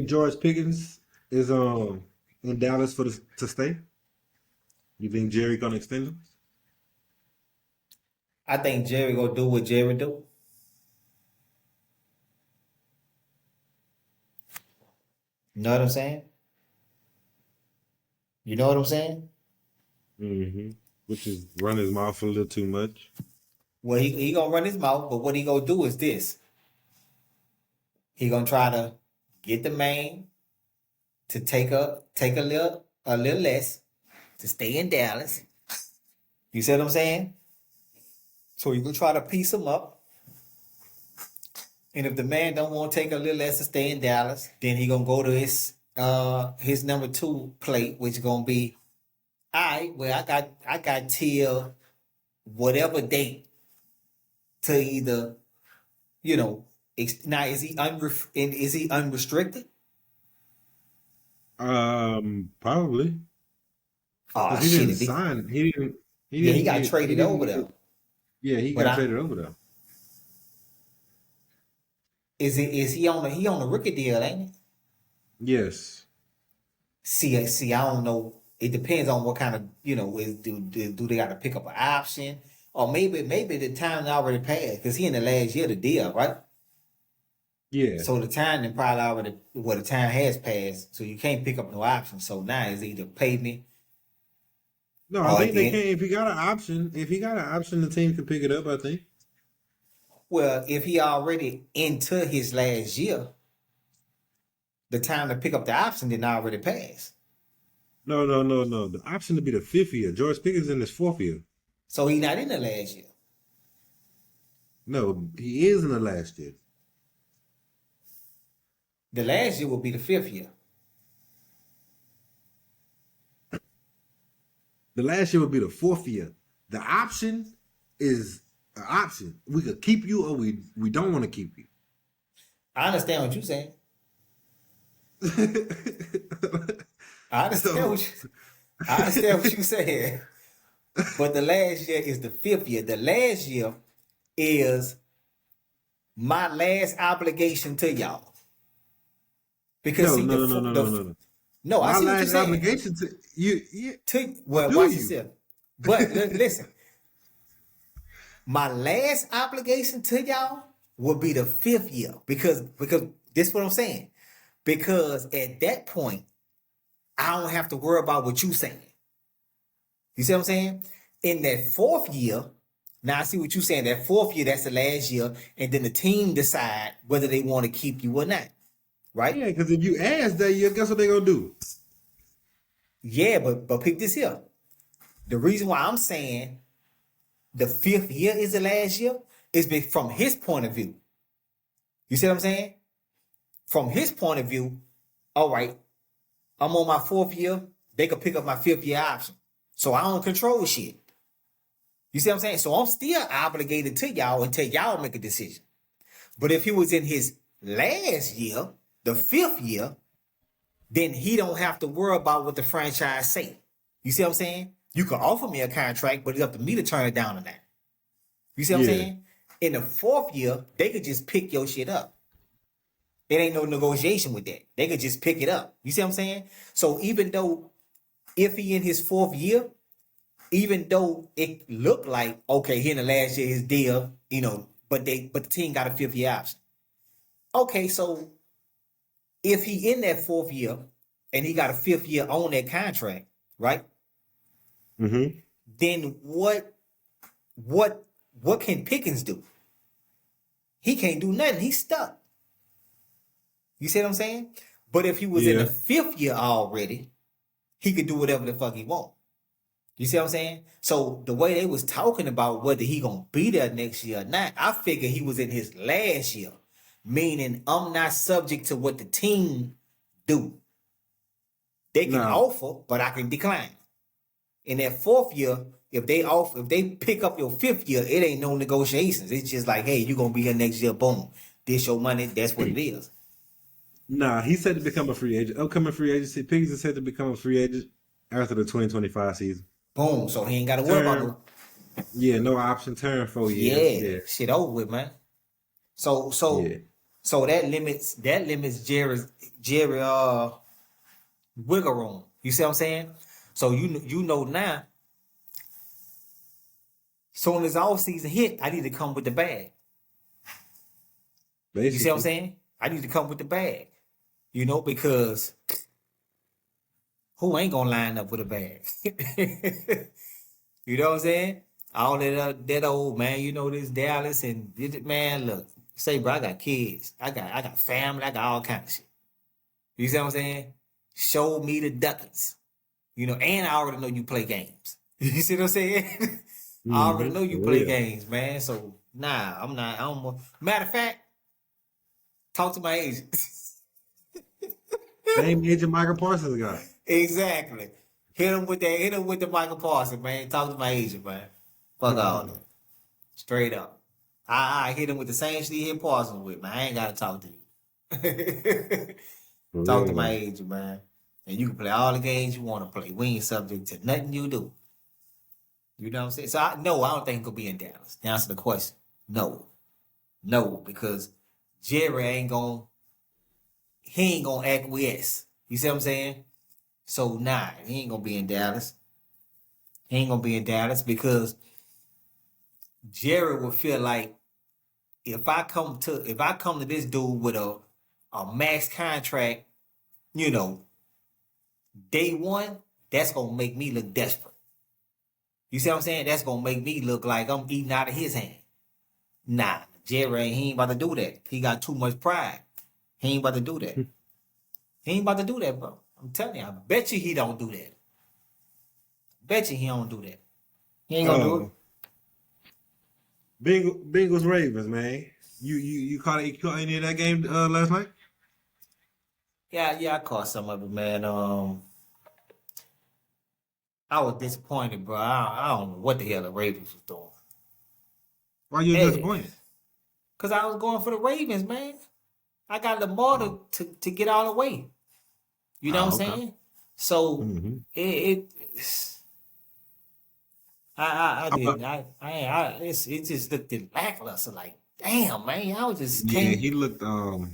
S1: George Pickens is in Dallas to stay? You think Jerry gonna extend him?
S2: I think Jerry gonna do what Jerry do. You know what I'm saying? You know what I'm saying?
S1: Mm-hmm. Which is run his mouth a little too much.
S2: Well, he gonna run his mouth, but what he gonna do is this. He gonna try to get the man to take a little less to stay in Dallas. You see what I'm saying? So you gonna try to piece him up. And if the man don't want to take a little less to stay in Dallas, then he gonna go to his number 2 plate, which is gonna be, all right, well, I got till whatever date to either, now is he unrestricted?
S1: Probably.
S2: Oh
S1: He
S2: shit!
S1: didn't sign.
S2: He got traded over there.
S1: Yeah, he got traded over there.
S2: Is he on a rookie deal, ain't he?
S1: Yes.
S2: See, I don't know. It depends on what kind of, do they got to pick up an option, or maybe the time already passed because he in the last year of the deal, right?
S1: Yeah.
S2: So the time then probably already, the time has passed, so you can't pick up no option. So now it's either pay me.
S1: No, I think they can. If he got an option, the team can pick it up. I think.
S2: Well, if he already into his last year, the time to pick up the option didn't already pass.
S1: No. The option to be the 5th year. George Pickens in his 4th year.
S2: So he not in the last year.
S1: No, he is in the last year.
S2: The last year will be the 5th year.
S1: The last year would be the 4th year. The option is an option. We could keep you or we don't want to keep you.
S2: I understand what you're saying. I understand what you're saying. But the last year is the 5th year. The last year is my last obligation to y'all. Because No, I see what you're saying.
S1: Obligation to you.
S2: Watch yourself. But listen, my last obligation to y'all will be the 5th year because this is what I'm saying. Because at that point, I don't have to worry about what you're saying. You see what I'm saying? In that 4th year, now I see what you're saying. That 4th year, that's the last year, and then the team decide whether they want to keep you or not. Right?
S1: Yeah, because if you ask that year, guess what they're gonna do?
S2: Yeah, but pick this here. The reason why I'm saying the 5th year is the last year is from his point of view. You see what I'm saying? From his point of view, all right, I'm on my 4th year. They could pick up my 5th year option. So I don't control shit. You see what I'm saying? So I'm still obligated to y'all until y'all make a decision. But if he was in his last year, the 5th year, then he don't have to worry about what the franchise say. You see what I'm saying? You can offer me a contract, but it's up to me to turn it down or not. You see what I'm saying? In the 4th year, they could just pick your shit up. It ain't no negotiation with that. They could just pick it up. You see what I'm saying? So even though if he in his 4th year, even though it looked like, okay, he in the last year his deal, but the team got a 5th year option. Okay, so if he in that 4th year and he got a 5th year on that contract, right?
S1: Mm-hmm.
S2: Then what can Pickens do? He can't do nothing. He's stuck. You see what I'm saying? But if he was in the 5th year already, he could do whatever the fuck he want. You see what I'm saying? So the way they was talking about whether he gonna be there next year or not, I figure he was in his last year. meaning I'm not subject to what the team do. They can offer, but I can decline. In that 4th year, if they pick up your 5th year, it ain't no negotiations. It's just like, hey, you're gonna be here next year. Boom, this your money. That's what it is.
S1: Nah, he's set to become a free agent. Upcoming free agency. Pickens is set to become a free agent after the 2025 season.
S2: Boom. So he ain't got to worry about no.
S1: Yeah, no option term 4 years.
S2: Yeah, shit over with, man. So that limits Jerry wiggle room. You see what I'm saying? So you know now. So when this off season hit, I need to come with the bag.
S1: Basically.
S2: You see what I'm saying? I need to come with the bag. You know, because who ain't gonna line up with a bag? You know what I'm saying? All that old man, you know, this Dallas and man, look, say, bro, I got kids, I got family, I got all kinds of shit. You see what I'm saying? Show me the ducats. You know, and I already know you play games. You see what I'm saying? I already know you play games, man. So nah, I'm not. Matter of fact, talk to my agent.
S1: Same agent Michael Parsons got.
S2: Exactly. Hit him with the Michael Parsons, man. Talk to my agent, man. Fuck all that. Straight up. I hit him with the same shit he hit Parsons with, man. I ain't gotta talk to you. Talk to my agent, man. And you can play all the games you want to play. We ain't subject to nothing you do. You know what I'm saying? So I don't think he'll be in Dallas. To answer the question, no, because Jerry ain't gonna acquiesce. You see what I'm saying? So nah, he ain't gonna be in Dallas. He ain't gonna be in Dallas because Jerry will feel like if I come to this dude with a max contract, you know, day one, that's gonna make me look desperate. You see what I'm saying? That's gonna make me look like I'm eating out of his hand. Nah, Jerry he ain't about to do that. He got too much pride. He ain't about to do that. He ain't about to do that, bro. I'm telling you, I bet you he don't do that. Bet you he don't do that. He ain't gonna do it.
S1: Bengals Ravens, man. You caught any of that game last night?
S2: Yeah, I caught some of it, man. I was disappointed, bro. I don't know what the hell the Ravens was doing.
S1: Why you disappointed?
S2: Cause I was going for the Ravens, man. I got Lamar to get all the way. You know what I'm saying? So it just looked lackluster. Like, damn, man, I was just can't.
S1: He looked
S2: You know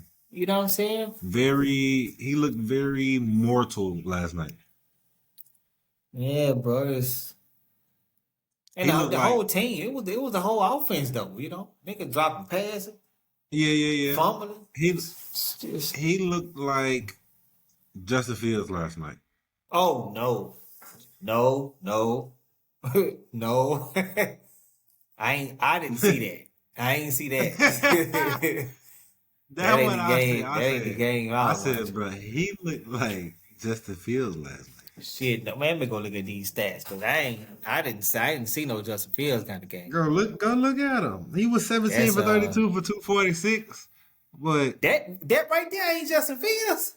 S2: what I'm saying?
S1: He looked very mortal last night.
S2: Yeah, bro. And the whole team, it was the whole offense though. You know, nigga dropping passes.
S1: Yeah.
S2: Fumbling.
S1: He looked like Justin Fields last night.
S2: Oh no. No. I didn't see that. I ain't see that.
S1: That what I said.
S2: That ain't the game.
S1: I said, bro, he looked like Justin Fields last night.
S2: Shit, no, man, let me go look at these stats because I didn't see no Justin Fields kind of game.
S1: Go look at him. He was 17 for 32 for 246. But
S2: that right there ain't Justin Fields.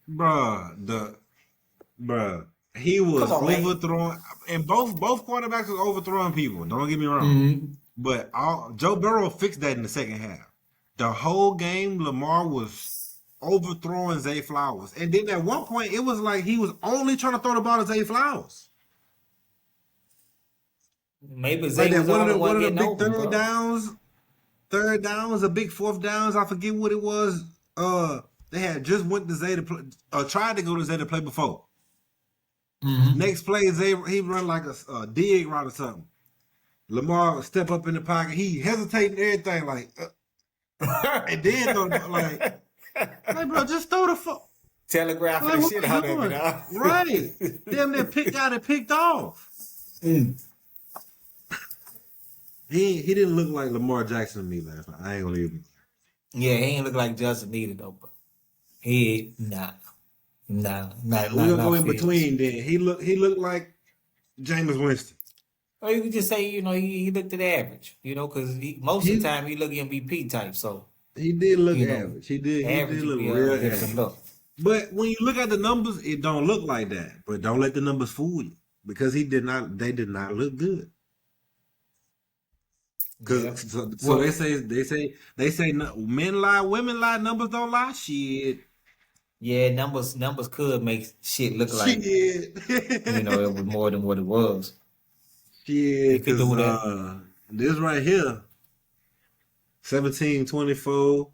S1: Bruh, he was overthrowing, and both quarterbacks was overthrowing people. Don't get me wrong. But Joe Burrow fixed that in the second half. The whole game, Lamar was overthrowing Zay Flowers. And then at one point, it was like he was only trying to throw the ball to Zay Flowers.
S2: Maybe Zay was one of the big
S1: over, third downs, a big fourth downs. I forget what it was. They had just went to Zay to play, tried to go to Zay to play before. Next play, Zay he run like a dig route or something. Lamar step up in the pocket. He hesitating everything like, and then like, bro, just throw the fuck.
S2: Telegraphing the shit out of it, huh?
S1: Right. Damn, they picked off. He didn't look like Lamar Jackson to me last night. I ain't gonna leave him.
S2: Yeah, he ain't look like Justin either though, but nah.
S1: We gonna go in between then. He looked like Jameis Winston.
S2: Or you could just say, you know, he looked at average, you know, because most of the time he look MVP type. So
S1: He did look
S2: You know,
S1: average. He did
S2: average would
S1: look
S2: be
S1: real
S2: a different
S1: average.
S2: look.
S1: But when you look at the numbers, it don't look like that. But don't let the numbers fool you because they did not look good.
S2: Yeah.
S1: Cause so
S2: Well,
S1: they say men lie, women lie, numbers don't lie. Shit,
S2: yeah, numbers could make shit look like,
S1: shit,
S2: it was more than what it was. It
S1: shit.
S2: could
S1: Cause
S2: do that.
S1: this right here, 17-24.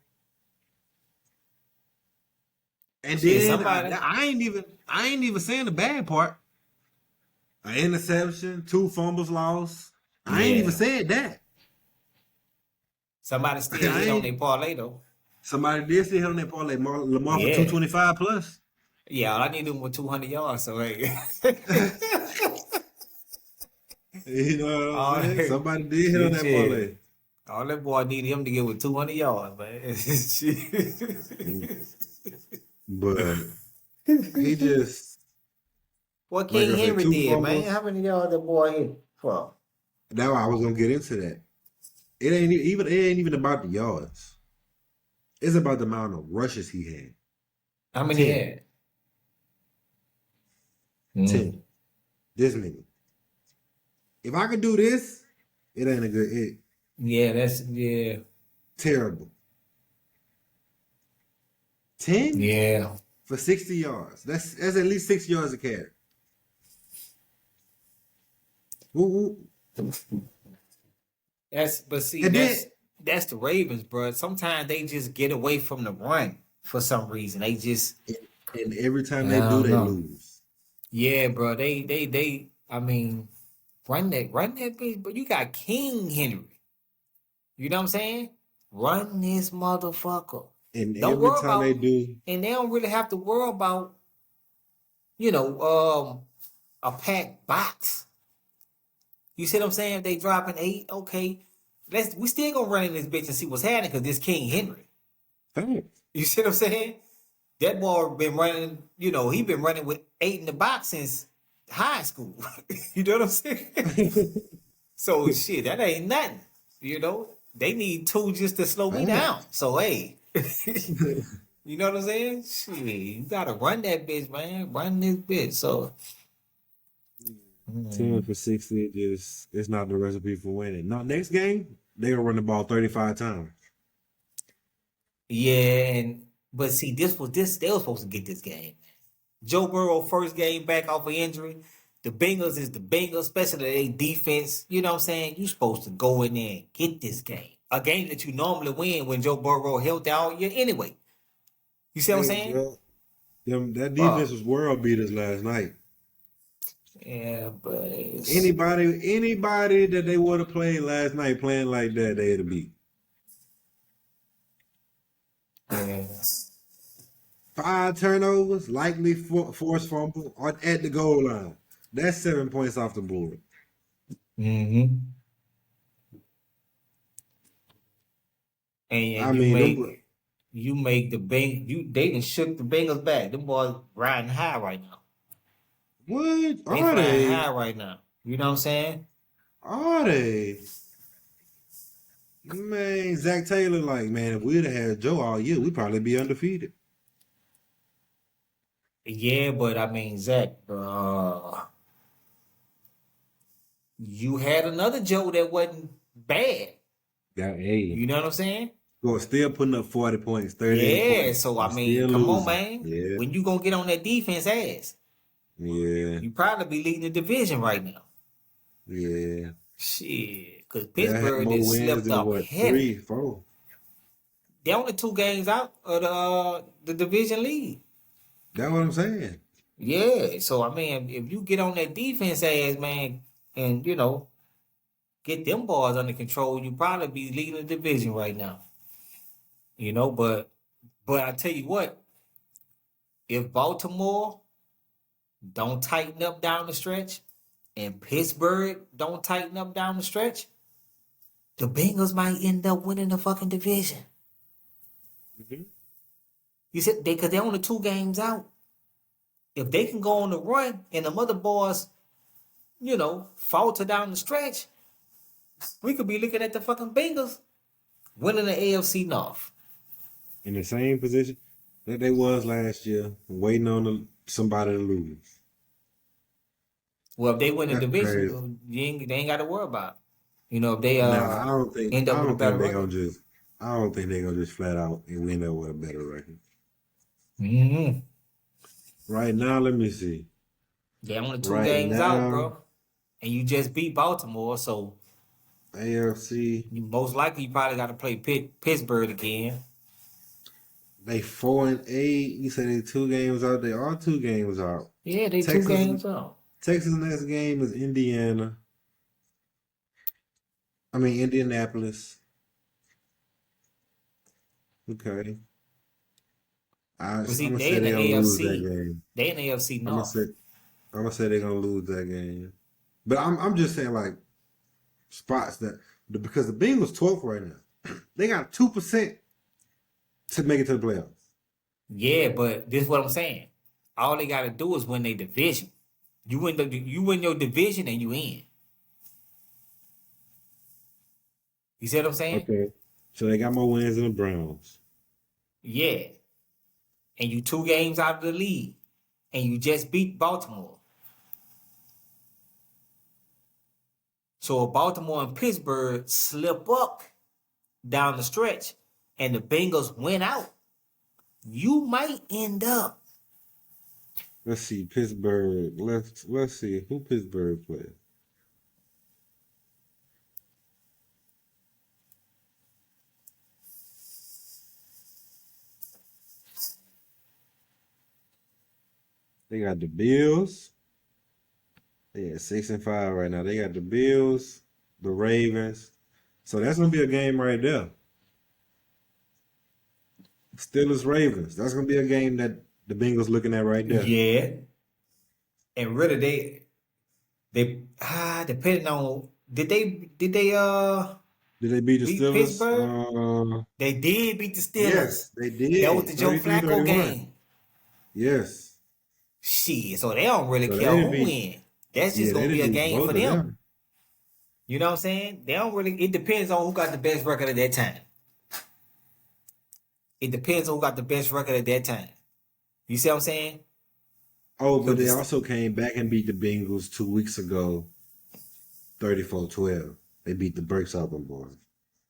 S1: And
S2: Shit,
S1: then
S2: somebody.
S1: I ain't even saying the bad part. An interception, 2 fumbles lost. I ain't even
S2: Yeah.
S1: said that.
S2: Somebody still
S1: I
S2: hit on
S1: ain't,
S2: their parlay though.
S1: somebody did see hit on that parlay. Lamar for
S2: Yeah.
S1: 225 plus.
S2: Yeah, all I need them with 200 yards. So hey.
S1: You know what
S2: all
S1: I'm saying?
S2: that,
S1: Somebody did hit on that
S2: shit.
S1: parlay.
S2: All that boy needed him to get with 200 yards, man.
S1: But he just
S2: What
S1: like
S2: King
S1: I said,
S2: Henry
S1: 2
S2: did, man.
S1: fumbles.
S2: How many yards that boy hit for?
S1: Now I was gonna get into that. It ain't even about the yards. It's about the amount of rushes he had.
S2: How many
S1: 10.
S2: had? Mm.
S1: 10. This many. If I could do this, it ain't a good hit.
S2: Yeah.
S1: Terrible. 10
S2: Yeah.
S1: for 60 yards. That's at least 6 yards a carry. Woo, woo. And then
S2: That's the Ravens, bro. Sometimes they just get away from the run for some reason. They just
S1: and every time
S2: I
S1: they do,
S2: don't
S1: they
S2: know.
S1: lose.
S2: Yeah, bro. They I mean, run that bitch, but you got King Henry. You know what I'm saying? Run this motherfucker.
S1: And
S2: Don't
S1: every
S2: worry
S1: time they
S2: about,
S1: do,
S2: and they don't really have to worry about, a packed box. You see what I'm saying? If they dropping 8, okay. We still gonna run in this bitch and see what's happening because this King Henry.
S1: thanks.
S2: You see what I'm saying? That boy been running, he been running with 8 in the box since high school. You know what I'm saying? So shit, that ain't nothing. They need 2 just to slow me down. So hey, you know what I'm saying? Shit, you gotta run that bitch, man. Run this bitch. So
S1: 10 for 60, it's not the recipe for winning. Now, next game, they gonna run the ball 35 times.
S2: yeah, but see, they were supposed to get this game. Joe Burrow first game back off of injury. The Bengals is the Bengals, especially their defense. You know what I'm saying? You supposed to go in there and get this game. A game that you normally win when Joe Burrow held out year anyway. You see what I'm saying?
S1: That defense was world beaters last night.
S2: Yeah, but
S1: Anybody that they would have played last night playing like that, they'd have beat.
S2: Yeah.
S1: 5 turnovers, likely forced fumble at the goal line. That's 7 points off the board.
S2: Mm-hmm. And
S1: I mean,
S2: you make the they done shook the Bengals back. Them boys riding high right now.
S1: what
S2: They
S1: are
S2: flying
S1: they?
S2: high right now. You know what I'm saying?
S1: Are they? Man, Zach Taylor, like, man, if we'd have had Joe all year, we'd probably be undefeated.
S2: Yeah, but I mean, Zach, you had another Joe that wasn't bad.
S1: Yeah, hey,
S2: You know what I'm saying?
S1: still putting up 40 points, 38
S2: Yeah,
S1: points.
S2: so I
S1: and
S2: mean,
S1: still
S2: come on,
S1: losing.
S2: man.
S1: Yeah,
S2: When you gonna get on that defense ass?
S1: yeah,
S2: You probably be leading the division right now.
S1: yeah.
S2: Shit, because
S1: They had
S2: Pittsburgh
S1: more
S2: just
S1: wins
S2: slept
S1: than
S2: up
S1: what,
S2: heavy.
S1: 3, 4.
S2: They only 2 games out of the division lead.
S1: That's what I'm saying.
S2: Yeah, so I mean, if you get on that defense ass, man, and get them boys under control, you probably be leading the division right now. But I tell you what, if Baltimore don't tighten up down the stretch, and Pittsburgh don't tighten up down the stretch, the Bengals might end up winning the fucking division.
S1: Mhm.
S2: You said because they're only 2 games out. If they can go on the run and the other boys, falter down the stretch, we could be looking at the fucking Bengals winning the AFC North.
S1: in the same position that they was last year, waiting on somebody to lose.
S2: Well, if they win the
S1: That's crazy.
S2: division, they ain't got to worry about it. If they
S1: Nah,
S2: end up
S1: I
S2: with a
S1: don't
S2: better
S1: think they
S2: record.
S1: gonna just I don't think they gonna just flat out and win up with a better record.
S2: Mm-hmm.
S1: Right now, let me see.
S2: They're only 2 games out,
S1: Now,
S2: bro, and you just beat Baltimore, so
S1: AFC,
S2: you most likely you probably got to play Pittsburgh again.
S1: they 4-8. You say they 2 games out. They are 2 games out.
S2: Yeah, they 2
S1: Texas
S2: games out.
S1: Texas next game is Indiana. I mean Indianapolis. Okay. I'm
S2: But see,
S1: gonna
S2: they
S1: say
S2: in the
S1: they're gonna lose that
S2: AFC.
S1: game.
S2: They in the AFC
S1: I'm gonna say
S2: North.
S1: I'm gonna say they're gonna lose that game. But I'm just saying like spots because the Bengals 12th right now. They got 2% to make it to the playoffs.
S2: Yeah, but this is what I'm saying. All they got to do is win their division. You win your division and you in. You see what I'm saying?
S1: Okay. So they got more wins than the Browns.
S2: Yeah. And you 2 games out of the league. And you just beat Baltimore. So if Baltimore and Pittsburgh slip up down the stretch and the Bengals win out, you might end up.
S1: Let's see, Pittsburgh. Let's see who Pittsburgh plays. They got the Bills. They at 6-5 right now. They got the Bills, the Ravens. So that's gonna be a game right there. Steelers Ravens. That's gonna be a game that the Bengals looking at right there.
S2: Yeah. And really they depending on did they
S1: Did they beat the
S2: beat
S1: Steelers?
S2: Pittsburgh? They did beat the Steelers.
S1: Yes, they
S2: That was
S1: did.
S2: the Joe Flacco
S1: 33-31.
S2: game.
S1: Yes.
S2: Shit, so they don't really
S1: So
S2: care
S1: they
S2: who
S1: beat.
S2: win. That's
S1: Yeah,
S2: just
S1: they
S2: gonna be
S1: didn't
S2: a
S1: beat
S2: game
S1: both
S2: for
S1: of
S2: them.
S1: them.
S2: You know what I'm saying? They don't really. It depends on who got the best record at that time. It depends on who got the best record at that time. You see what I'm saying?
S1: Oh, but they
S2: Because
S1: also came back and beat the Bengals 2 weeks ago, 34-12. They beat the brakes off them boys.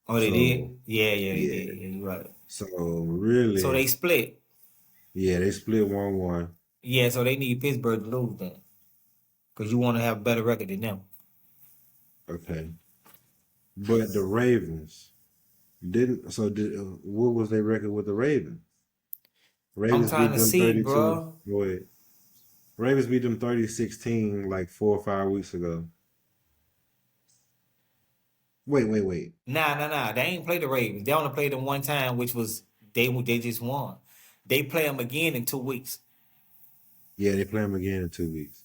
S2: oh, they
S1: So
S2: did. Yeah, they
S1: yeah.
S2: did. Yeah, you're right.
S1: So
S2: So they
S1: really,
S2: split.
S1: yeah, they split 1-1.
S2: Yeah, so they need Pittsburgh to lose then, because you want to have a better record than them.
S1: Okay. But the Ravens didn't. So what was their record with the Ravens?
S2: I'm
S1: Ravens
S2: trying
S1: beat
S2: to
S1: them
S2: see,
S1: 32.
S2: bro.
S1: Wait. Ravens beat them 30-16 like 4 or 5 weeks ago. Wait.
S2: Nah. They ain't played the Ravens. They only played them one time, which was they just won. They play them again in 2 weeks.
S1: Yeah, they play them again in 2 weeks.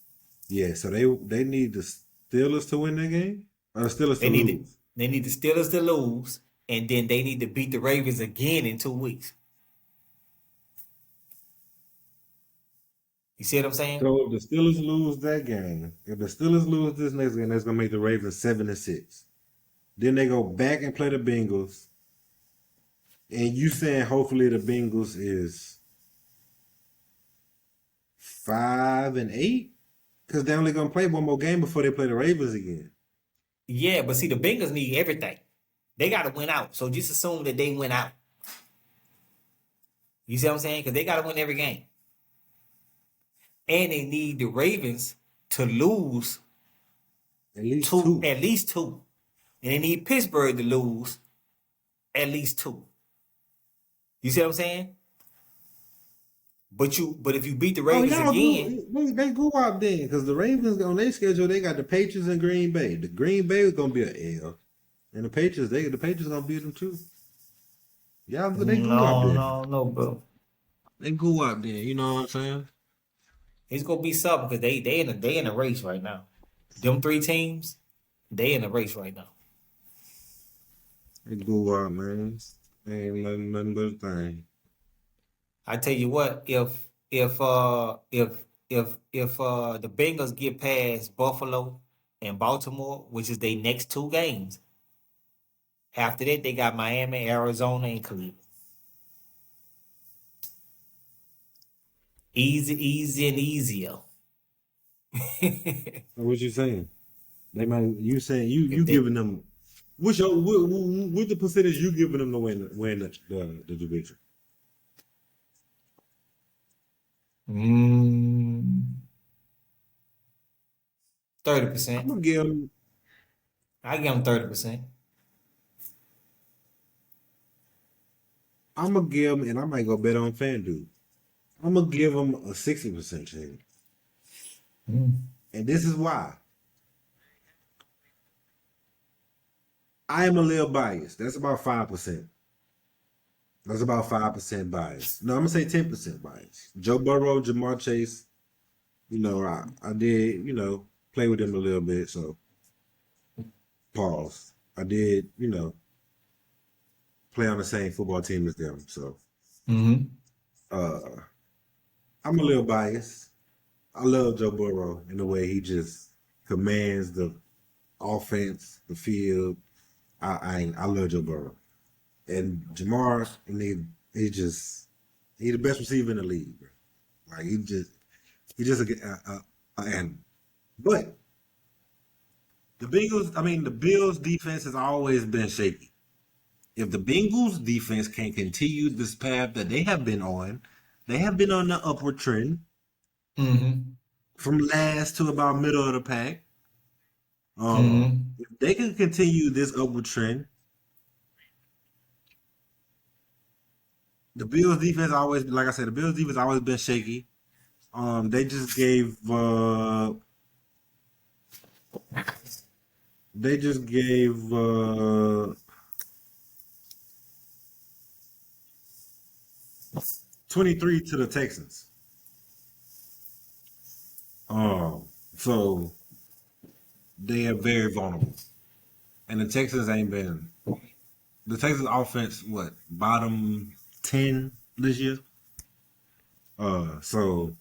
S1: Yeah, so they need the Steelers to win that game? Or the Steelers to
S2: They need
S1: lose?
S2: they need the Steelers to lose, and then they need to beat the Ravens again in 2 weeks. You see what I'm saying?
S1: So if the Steelers lose that game, if the Steelers lose this next game, that's gonna make the Ravens 7-6. Then they go back and play the Bengals. And you saying hopefully the Bengals is 5-8? Because they're only gonna play one more game before they play the Ravens again.
S2: Yeah, but see, the Bengals need everything. They got to win out. So just assume that they win out. You see what I'm saying? Because they got to win every game. And they need the Ravens to lose
S1: At least two.
S2: at least 2. And they need Pittsburgh to lose at least 2. You see what I'm saying? But if you beat the
S1: Oh,
S2: Ravens
S1: y'all
S2: again,
S1: they go out there because the Ravens on their schedule they got the Patriots and Green Bay. The Green Bay is gonna be an L, and the Patriots gonna beat them too. Yeah, but they go out there.
S2: no, bro.
S1: They go out there. You know what I'm saying?
S2: It's gonna be something because they in a race right now. Them 3 teams, they in a race right now.
S1: They go out, man. Ain't nothing but a thing.
S2: I tell you what, if the Bengals get past Buffalo and Baltimore, which is their next 2 games, after that they got Miami, Arizona, and Cleveland. Easy, and easier.
S1: What you saying? They might. You saying you
S2: If they,
S1: giving them? What the percentage you giving them to win the division?
S2: 30%.
S1: I'm gonna give them.
S2: I give them 30%.
S1: I'm gonna give them, and I might go bet on FanDuel. I'm gonna give them a 60% chance, and this is why. I am a little biased. That's about 5%. That's about 5% bias. No, I'm gonna say 10% bias. Joe Burrow, Jamar Chase. I did, play with them a little bit. So pause. I did, play on the same football team as them. So uh, I'm a little biased. I love Joe Burrow in the way he just commands the offense, the field. I love Joe Burrow. And Jamar, and he the best receiver in the league, bro. Like he just a animal. But the Bills defense has always been shaky. If the Bengals defense can continue this path that they have been on, they have been on the upward trend from last to about middle of the pack. If they can continue this upward trend, the Bills defense always, like I said, the Bills defense always been shaky. They just gave 23 to the Texans. So they are very vulnerable. And the Texans ain't been the Texans offense, what, bottom 10 this year? So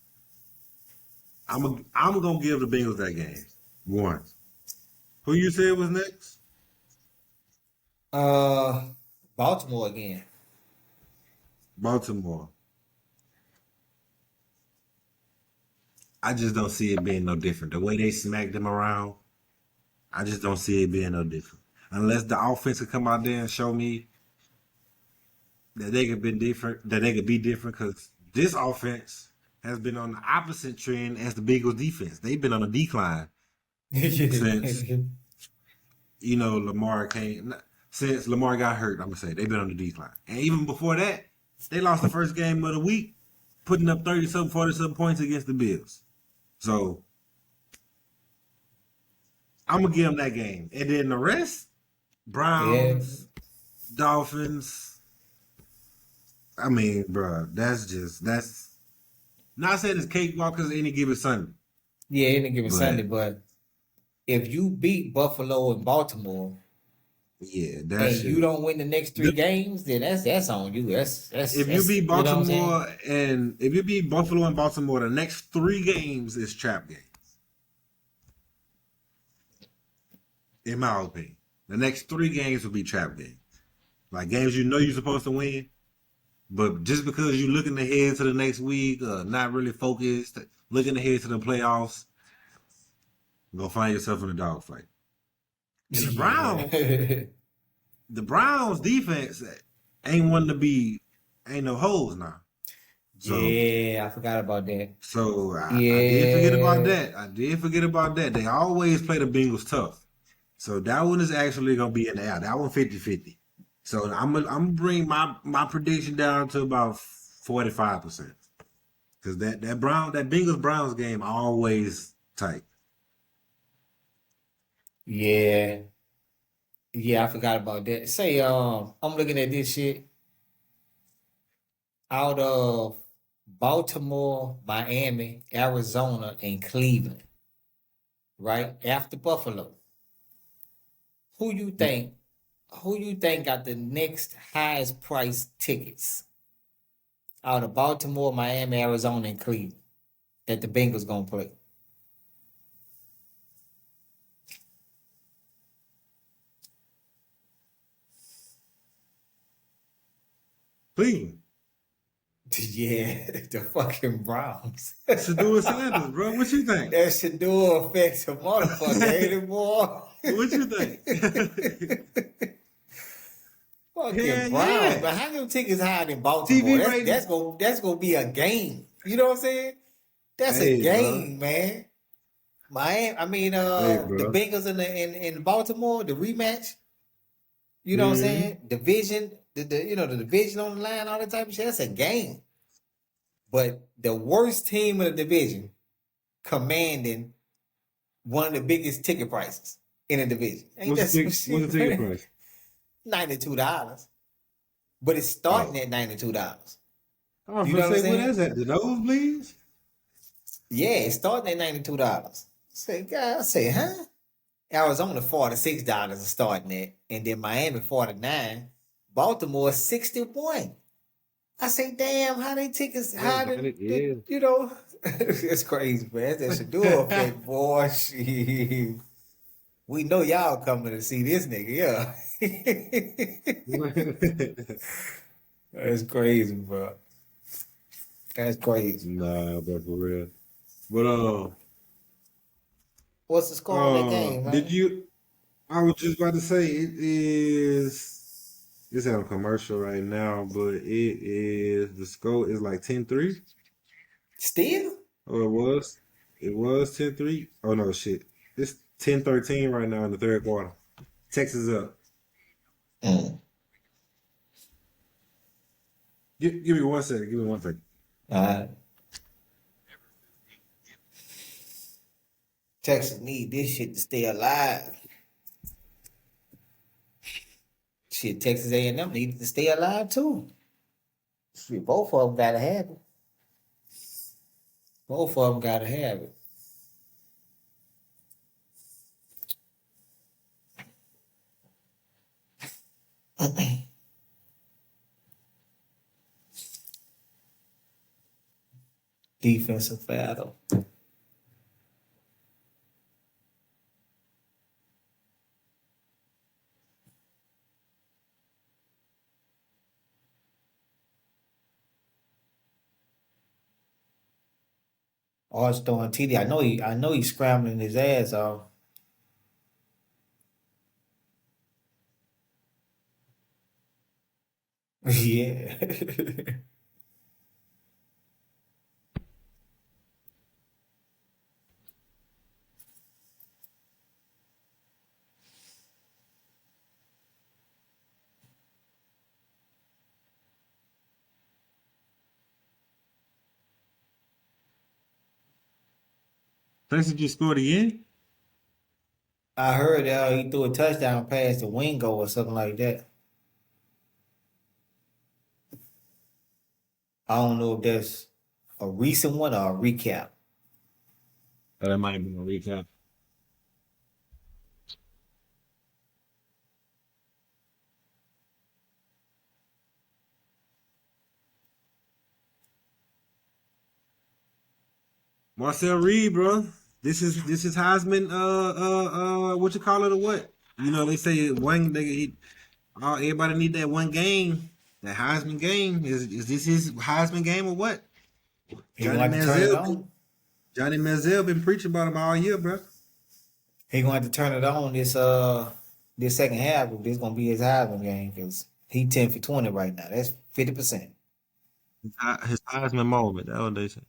S1: I'm gonna give the Bengals that game. One. Who you said was next?
S2: Baltimore again.
S1: Baltimore. I just don't see it being no different. The way they smacked them around, I just don't see it being no different. Unless the offense could come out there and show me that they could be different, because this offense has been on the opposite trend as the Bengals defense. They've been on a decline since Lamar came. Since Lamar got hurt, I'm gonna say they've been on the decline. And even before that, they lost the first game of the week, putting up 30-something, 40-something points against the Bills. So I'm gonna give them that game, and then the rest, Browns, Dolphins. I mean, bro, that's not saying it's cakewalk because any given Sunday.
S2: Yeah, any given Sunday, but if you beat Buffalo and Baltimore, and you don't win the next 3 games, then that's on you. That's
S1: if you beat Baltimore
S2: you know
S1: Buffalo and Baltimore, the next 3 games is trap games. In my opinion, the next 3 games will be trap games, like games you're supposed to win, but just because you're looking ahead to the next week, not really focused, looking ahead to the playoffs, you're gonna find yourself in a dogfight. And the Browns defense ain't one to be, ain't no holes now.
S2: So, yeah, I forgot about that.
S1: So I did forget about that. They always play the Bengals tough. So that one is actually gonna be in the air. That one 50-50. So I'm gonna bring my prediction down to about 45%. Because that Bengals Browns game always tight.
S2: Yeah. Yeah, I forgot about that. Say, I'm looking at this shit. Out of Baltimore, Miami, Arizona, and Cleveland, right after Buffalo, who you think got the next highest price tickets out of Baltimore, Miami, Arizona, and Cleveland that the Bengals gonna play?
S1: Cleveland.
S2: Yeah, the fucking Browns.
S1: Shador Sanders, bro. What you think?
S2: That Shador affects a motherfucker, ain't it, boy?
S1: What you think?
S2: Fucking
S1: Hell
S2: Browns,
S1: yeah.
S2: but how them tickets higher than Baltimore?
S1: TV
S2: That's
S1: ratings.
S2: that's gonna be a game. You know what I'm saying? That's a
S1: Hey, bro.
S2: game, man. Miami,
S1: Hey,
S2: the
S1: bro.
S2: Bengals in Baltimore, the rematch. You know what I'm
S1: Mm-hmm.
S2: saying? Division, the division on the line, all that type of shit. That's a game. But the worst team in the division commanding one of the biggest ticket prices in the division. Ain't that some
S1: What's
S2: shit,
S1: the ticket
S2: man?
S1: price?
S2: $92. But it's starting
S1: Oh.
S2: at $92.
S1: I was
S2: You
S1: gonna
S2: know what I'm
S1: say, what
S2: saying?
S1: is that? The nosebleeds?
S2: Yeah, it's starting at $92. Say, God, I say, huh? Arizona $46 is starting at, and then Miami 49, Baltimore 61. I say, damn, how they tickets
S1: Yeah,
S2: how
S1: man, it is.
S2: it's crazy, man. That should do effect, boy. Shit. We know y'all coming to see this nigga, yeah. That's crazy, bro. That's crazy.
S1: Nah, but for real. But
S2: What's the score on that game,
S1: did
S2: man?
S1: you? I was just about to say it is. It's on a commercial right now, but it is the score is like 10-3.
S2: Still?
S1: Oh, it was. It was 10-3. Oh no, shit. It's 10-13 right now in the third quarter. Texas up.
S2: Mm.
S1: Give me 1 second. Give me 1 second.
S2: Texas need this shit to stay alive. Shit, Texas A&M needed to stay alive too. Shit, both of them gotta have it. Both of them gotta have it. Defensive battle. Arch throwing TD. I know he's scrambling his ass off. Yeah.
S1: Texas just scored again.
S2: I heard he threw a touchdown pass to Wingo or something like that. I don't know if that's a recent one or a recap.
S1: Oh, that might have been a recap. Marcel Reed, bro. This is Heisman. What you call it or what? You know they say one. Everybody need that one game. That Heisman game is this his Heisman game or what?
S2: He gonna have to turn it on.
S1: Johnny Manziel been preaching about him all year, bro.
S2: He gonna have to turn it on this second half. If this gonna be his Heisman game, because he 10 for 20 right now. That's 50%.
S1: His Heisman moment. That's what they say.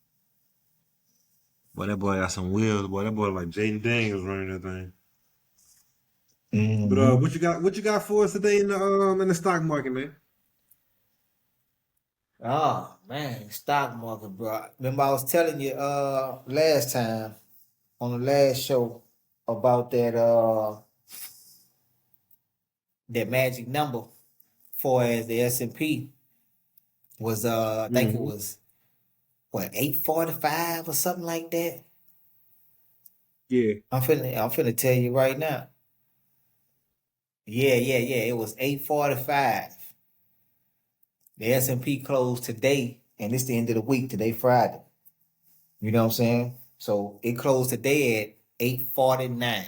S1: Boy, that boy got some wheels. Boy, that boy like Jaden Daniels running that thing. But
S2: Mm-hmm.
S1: what you got for us today in the stock market, man?
S2: Oh man, stock market, bro. Remember I was telling you last time on the last show about that magic number for as the S&P was I think it
S1: Mm-hmm.
S2: was what 845 or something like that.
S1: Yeah.
S2: I'm finna tell you right now. Yeah. It was 845. The S&P closed today, and it's the end of the week. Today, Friday. You know what I'm saying? So it closed today at 849,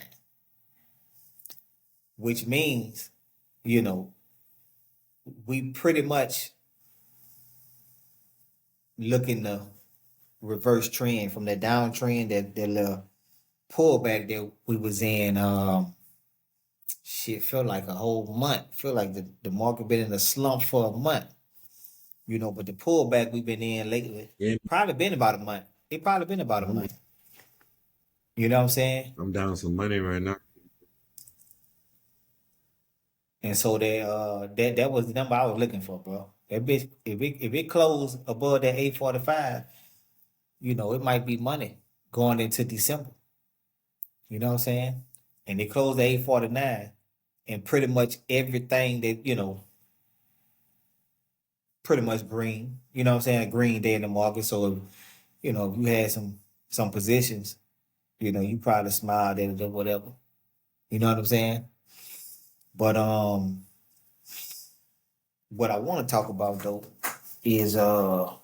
S2: which means, you know, we pretty much looking to reverse trend from that downtrend, that little pullback that we was in. Shit, felt like a whole month. Feel like the market been in a slump for a month. But the pullback we've been in lately,
S1: Yeah,
S2: probably been about a month. It probably been about a month. You know what I'm saying?
S1: I'm down some money right now.
S2: And so that was the number I was looking for, bro. That bitch, if it closed above that 845, it might be money going into December. You know what I'm saying? And they closed at 849, and pretty much everything that, pretty much green. You know what I'm saying? A green day in the market. So if you had some positions, you probably smiled at it or whatever. You know what I'm saying? But what I want to talk about though is I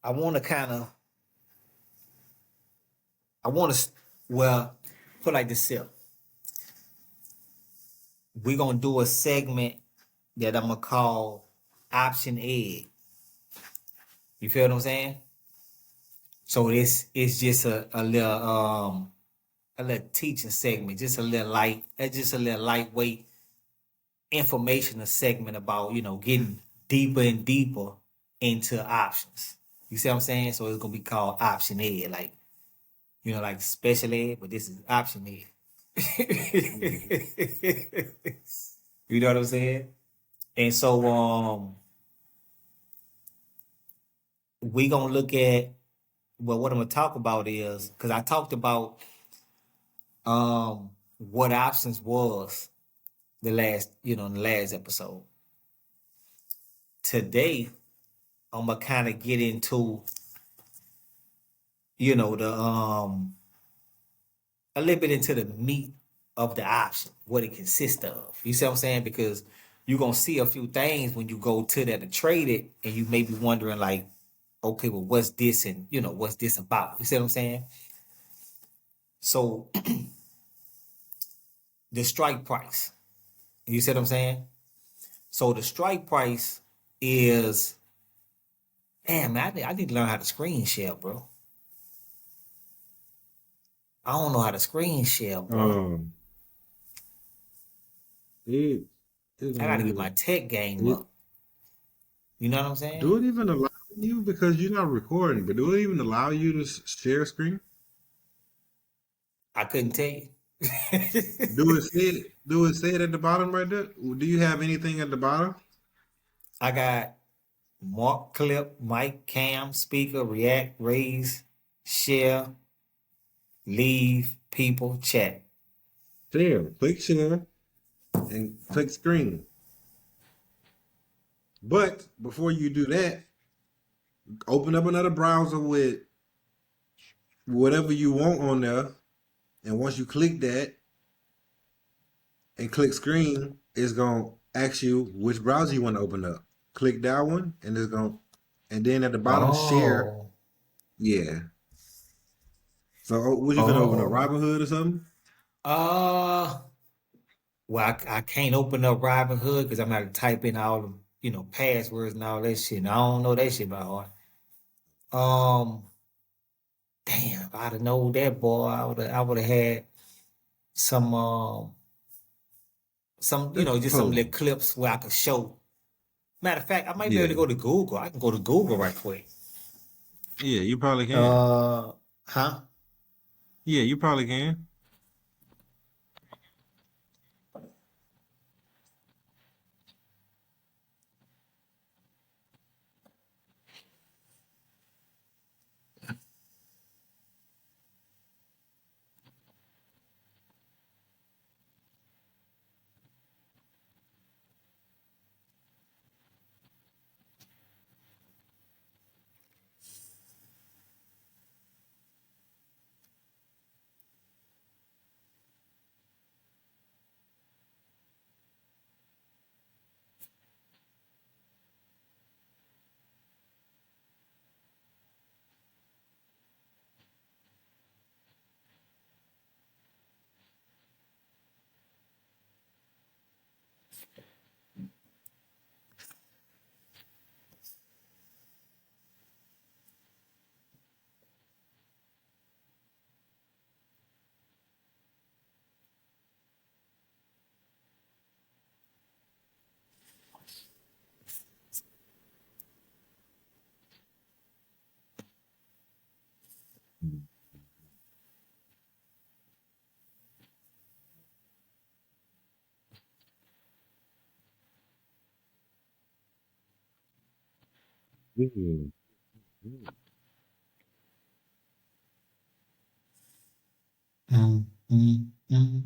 S2: want to kind of well, put like this here. We're gonna do a segment that I'm gonna call Option Egg. You feel what I'm saying? So this is just a little teaching segment, just a little lightweight informational segment about getting deeper and deeper into options. You see what I'm saying? So it's gonna be called Option Ed, like special ed, but this is Option Ed. You know what I'm saying? And so we gonna look at what I'm gonna talk about is because I talked about what options was in the last episode. Today I'm gonna kind of get into the a little bit into the meat of the option, what it consists of. You see what I'm saying? Because you're gonna see a few things when you go to that to trade it, and you may be wondering like, okay, well, what's this and what's this about? You see what I'm saying? So the strike price. You see what I'm saying? So the strike price is, damn, man, I need to learn how to screen share, bro. I don't know how to screen share, bro.
S1: It,
S2: I gotta get my tech game
S1: it,
S2: up. You know what I'm
S1: do
S2: saying?
S1: it even allow you because you're not recording, but do it even allow you to share screen?
S2: I couldn't tell you.
S1: Do it say it at the bottom right there? Do you have anything at the bottom?
S2: I got mark, clip, mic, cam, speaker, react, raise, share, leave, people, chat.
S1: Share. Click share and click screen. But before you do that, open up another browser with whatever you want on there. And once you click that and click screen, it's gonna ask you which browser you want to open up. Click that one, and and then at the bottom, share.
S2: Oh,
S1: Yeah. So, what you finna open up?
S2: oh.
S1: Robinhood or something?
S2: Uh, well, I can't open up Robinhood because I'm gonna have to type in all the passwords and all that shit. And I don't know that shit by heart. Um, damn, if I'd have known that, boy, I would have had some just some little
S1: Oh,
S2: clips where I could show. Matter of fact, I might be able to
S1: yeah.
S2: go to Google. I can go to Google right quick.
S1: Yeah, you probably can.
S2: Uh, huh?
S1: Yeah, you probably can. Mm.
S2: Mm, mm, mm.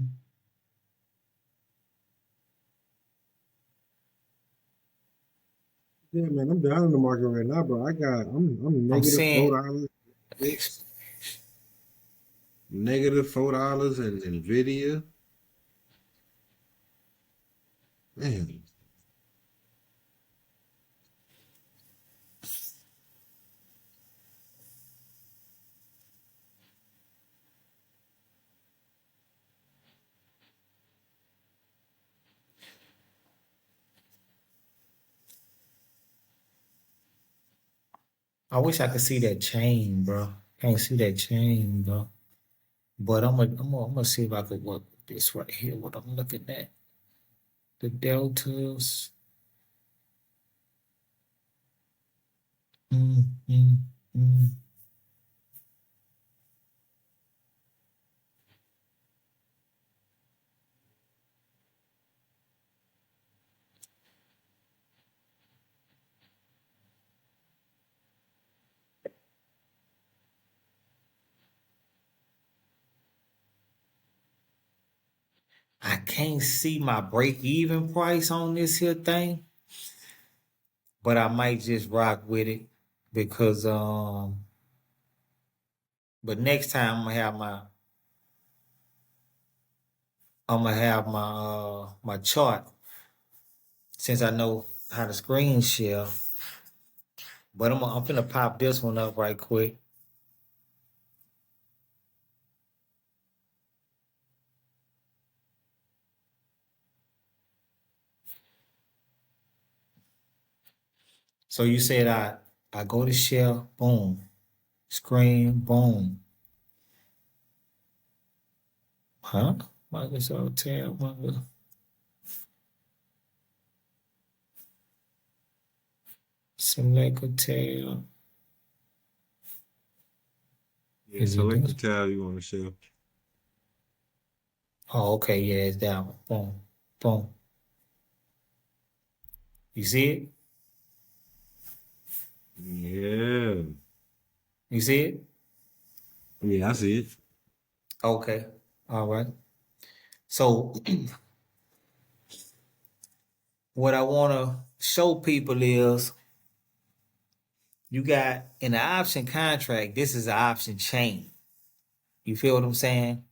S1: Yeah, man, I'm down in the market right now, bro. I'm
S2: I'm
S1: negative
S2: saying,
S1: $4. Negative $4 in Nvidia. Man,
S2: I wish I could see that chain, bro. Can't see that chain, bro. But I'm gonna see if I could work with this right here. What I'm looking at, the deltas. Mm, mm, mm. I can't see my break even price on this here thing, but I might just rock with it because but next time I'm gonna have my my chart since I know how to screen share. But I'm gonna pop this one up right quick. So you said I go to share, boom, screen, boom, huh? Microsoft tab, select a tab.
S1: yeah,
S2: Is it
S1: select the
S2: this?
S1: tab you want to show.
S2: Oh, okay, yeah, it's that one. Boom, boom. You see it?
S1: Yeah.
S2: You see it?
S1: Yeah, I see it.
S2: Okay, all right. So what I want to show people is you got in the option contract. This is an option chain. You feel what I'm saying?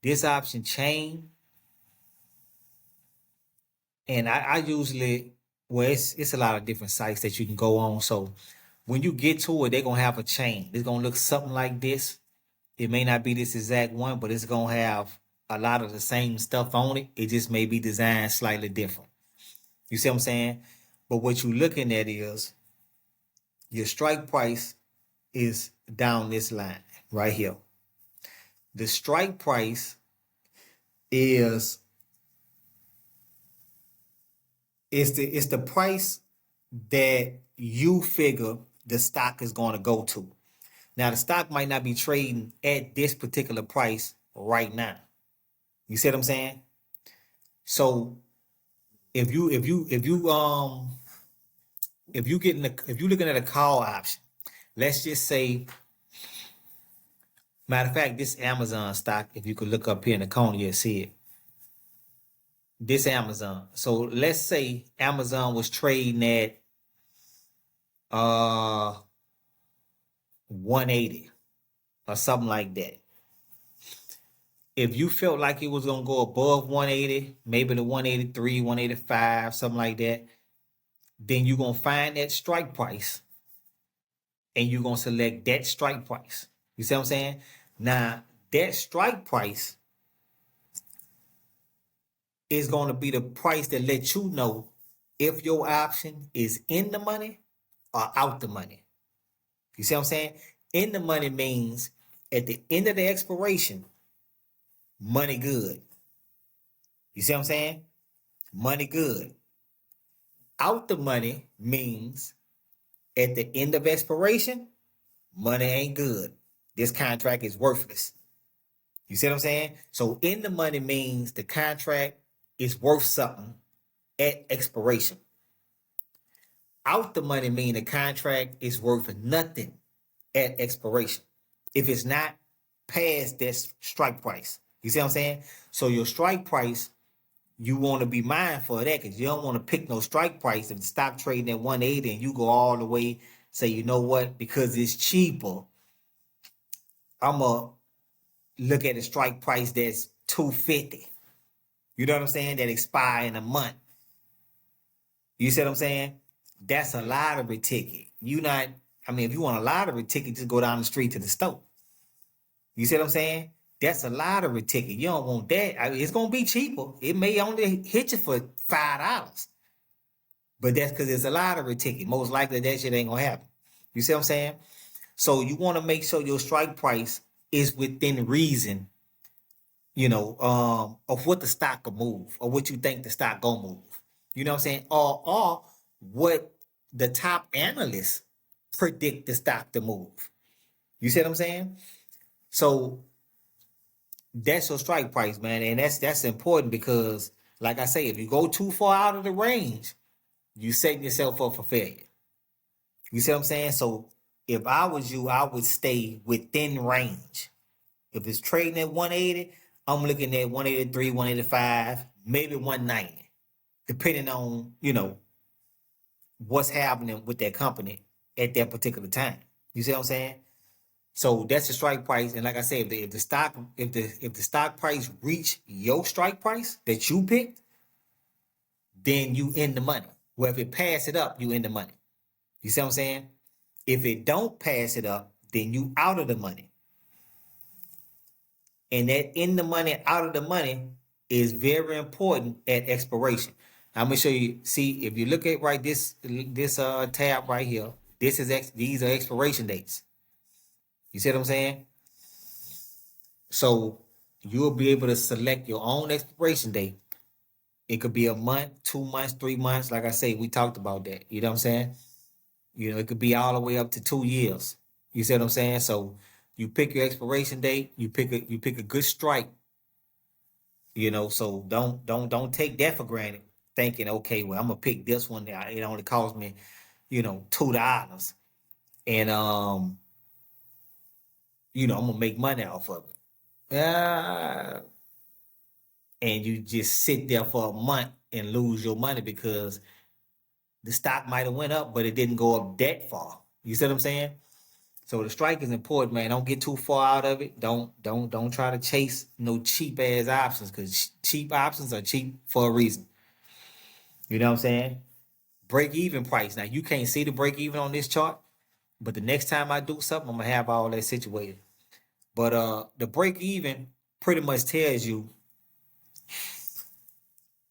S2: This option chain, and I usually well, it's a lot of different sites that you can go on. So when you get to it, they're gonna have a chain. It's gonna look something like this. It may not be this exact one, but it's gonna have a lot of the same stuff on it. It just may be designed slightly different. You see what I'm saying? But what you're looking at is your strike price is down this line right here. The strike price is the price that you figure the stock is going to go to. Now the stock might not be trading at this particular price right now. You see what I'm saying? So if you looking at a call option, let's just say, matter of fact, this Amazon stock, if you could look up here in the corner, you'll see it. This Amazon. So let's say Amazon was trading at uh 180 or something like that. If you felt like it was gonna go above 180, maybe the 183, 185, something like that, then you're gonna find that strike price and you're gonna select that strike price. You see what I'm saying? Now that strike price is gonna be the price that lets you know if your option is in the money or out the money. You see what I'm saying? In the money means at the end of the expiration, money good. You see what I'm saying? Money good. Out the money means at the end of expiration, money ain't good. This contract is worthless. You see what I'm saying? So in the money means the contract is worth something at expiration. Out the money mean the contract is worth nothing at expiration if it's not past that strike price. You see what I'm saying? So your strike price, you want to be mindful of that because you don't want to pick no strike price if the stock trading at 180 and you go all the way, say, you know what, because it's cheaper, I'm going to look at a strike price that's 250. You know what I'm saying? That expire in a month. You see what I'm saying? That's a lottery ticket. If you want a lottery ticket, just go down the street to the store. You see what I'm saying? That's a lottery ticket. You don't want that. It's gonna be cheaper. It may only hit you for $5, but that's because it's a lottery ticket. Most likely that shit ain't gonna happen. You see what I'm saying? So you want to make sure your strike price is within reason, of what the stock will move or what you think the stock gonna move. You know what I'm saying? Or what the top analysts predict the stock to move. You see what I'm saying? So that's your strike price, man, and that's important because, like I say, if you go too far out of the range, you setting yourself up for failure. You see what I'm saying? So if I was you, I would stay within range. If it's trading at 180, I'm looking at 183, 185, maybe 190, depending on what's happening with that company at that particular time. You see what I'm saying? So that's the strike price, and like I said, if the stock price reach your strike price that you picked, then you in the money. Well, if it pass it up, you in the money. You see what I'm saying? If it don't pass it up, then you out of the money. And that in the money, out of the money is very important at expiration. I'm gonna show you. See, if you look at this tab right here, these are expiration dates. You see what I'm saying? So you'll be able to select your own expiration date. It could be a month, 2 months, 3 months. Like I say, we talked about that. You know what I'm saying? It could be all the way up to 2 years. You see what I'm saying? So you pick your expiration date. You pick a good strike. So don't take that for granted. Thinking, okay, well, I'm gonna pick this one. It only cost me, $2, and I'm gonna make money off of it. And you just sit there for a month and lose your money because the stock might have went up, but it didn't go up that far. You see what I'm saying? So the strike is important, man. Don't get too far out of it. Don't try to chase no cheap ass options because cheap options are cheap for a reason. You know what I'm saying? Break even price. Now you can't see the break even on this chart, but the next time I do something, I'm gonna have all that situated. But the break even pretty much tells you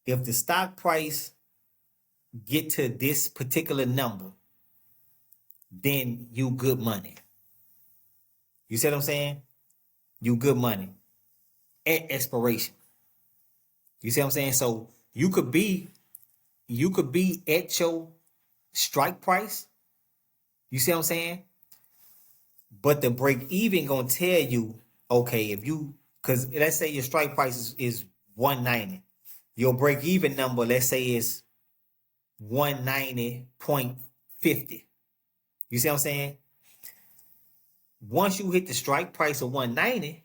S2: if the stock price get to this particular number, then you good money. You see what I'm saying? You good money at expiration. You see what I'm saying? So you could be at your strike price. You see what I'm saying? But the break even gonna tell you, okay, because let's say your strike price is 190. Your break even number, let's say, is 190.50. You see what I'm saying? Once you hit the strike price of 190,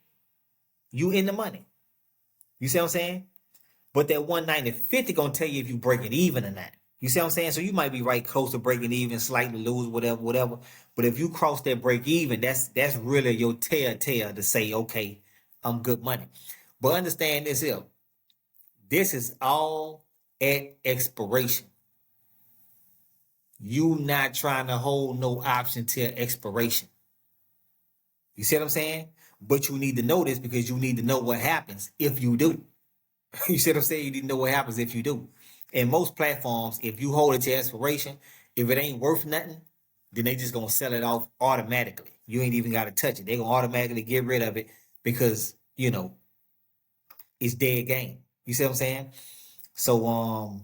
S2: you in the money. You see what I'm saying? But that 190.50 gonna tell you if you break it even or not. You see what I'm saying? So you might be right close to breaking even, slightly lose, whatever. But if you cross that break even, that's really your telltale to say, okay, I'm good money. But understand this here. This is all at expiration. You not trying to hold no option till expiration. You see what I'm saying? But you need to know this because you need to know what happens if you do. You see what I'm saying? You need to know what happens if you do. In most platforms, if you hold it to expiration, if it ain't worth nothing, then they just gonna sell it off automatically. You ain't even gotta touch it. They gonna automatically get rid of it because it's dead game. You see what I'm saying? So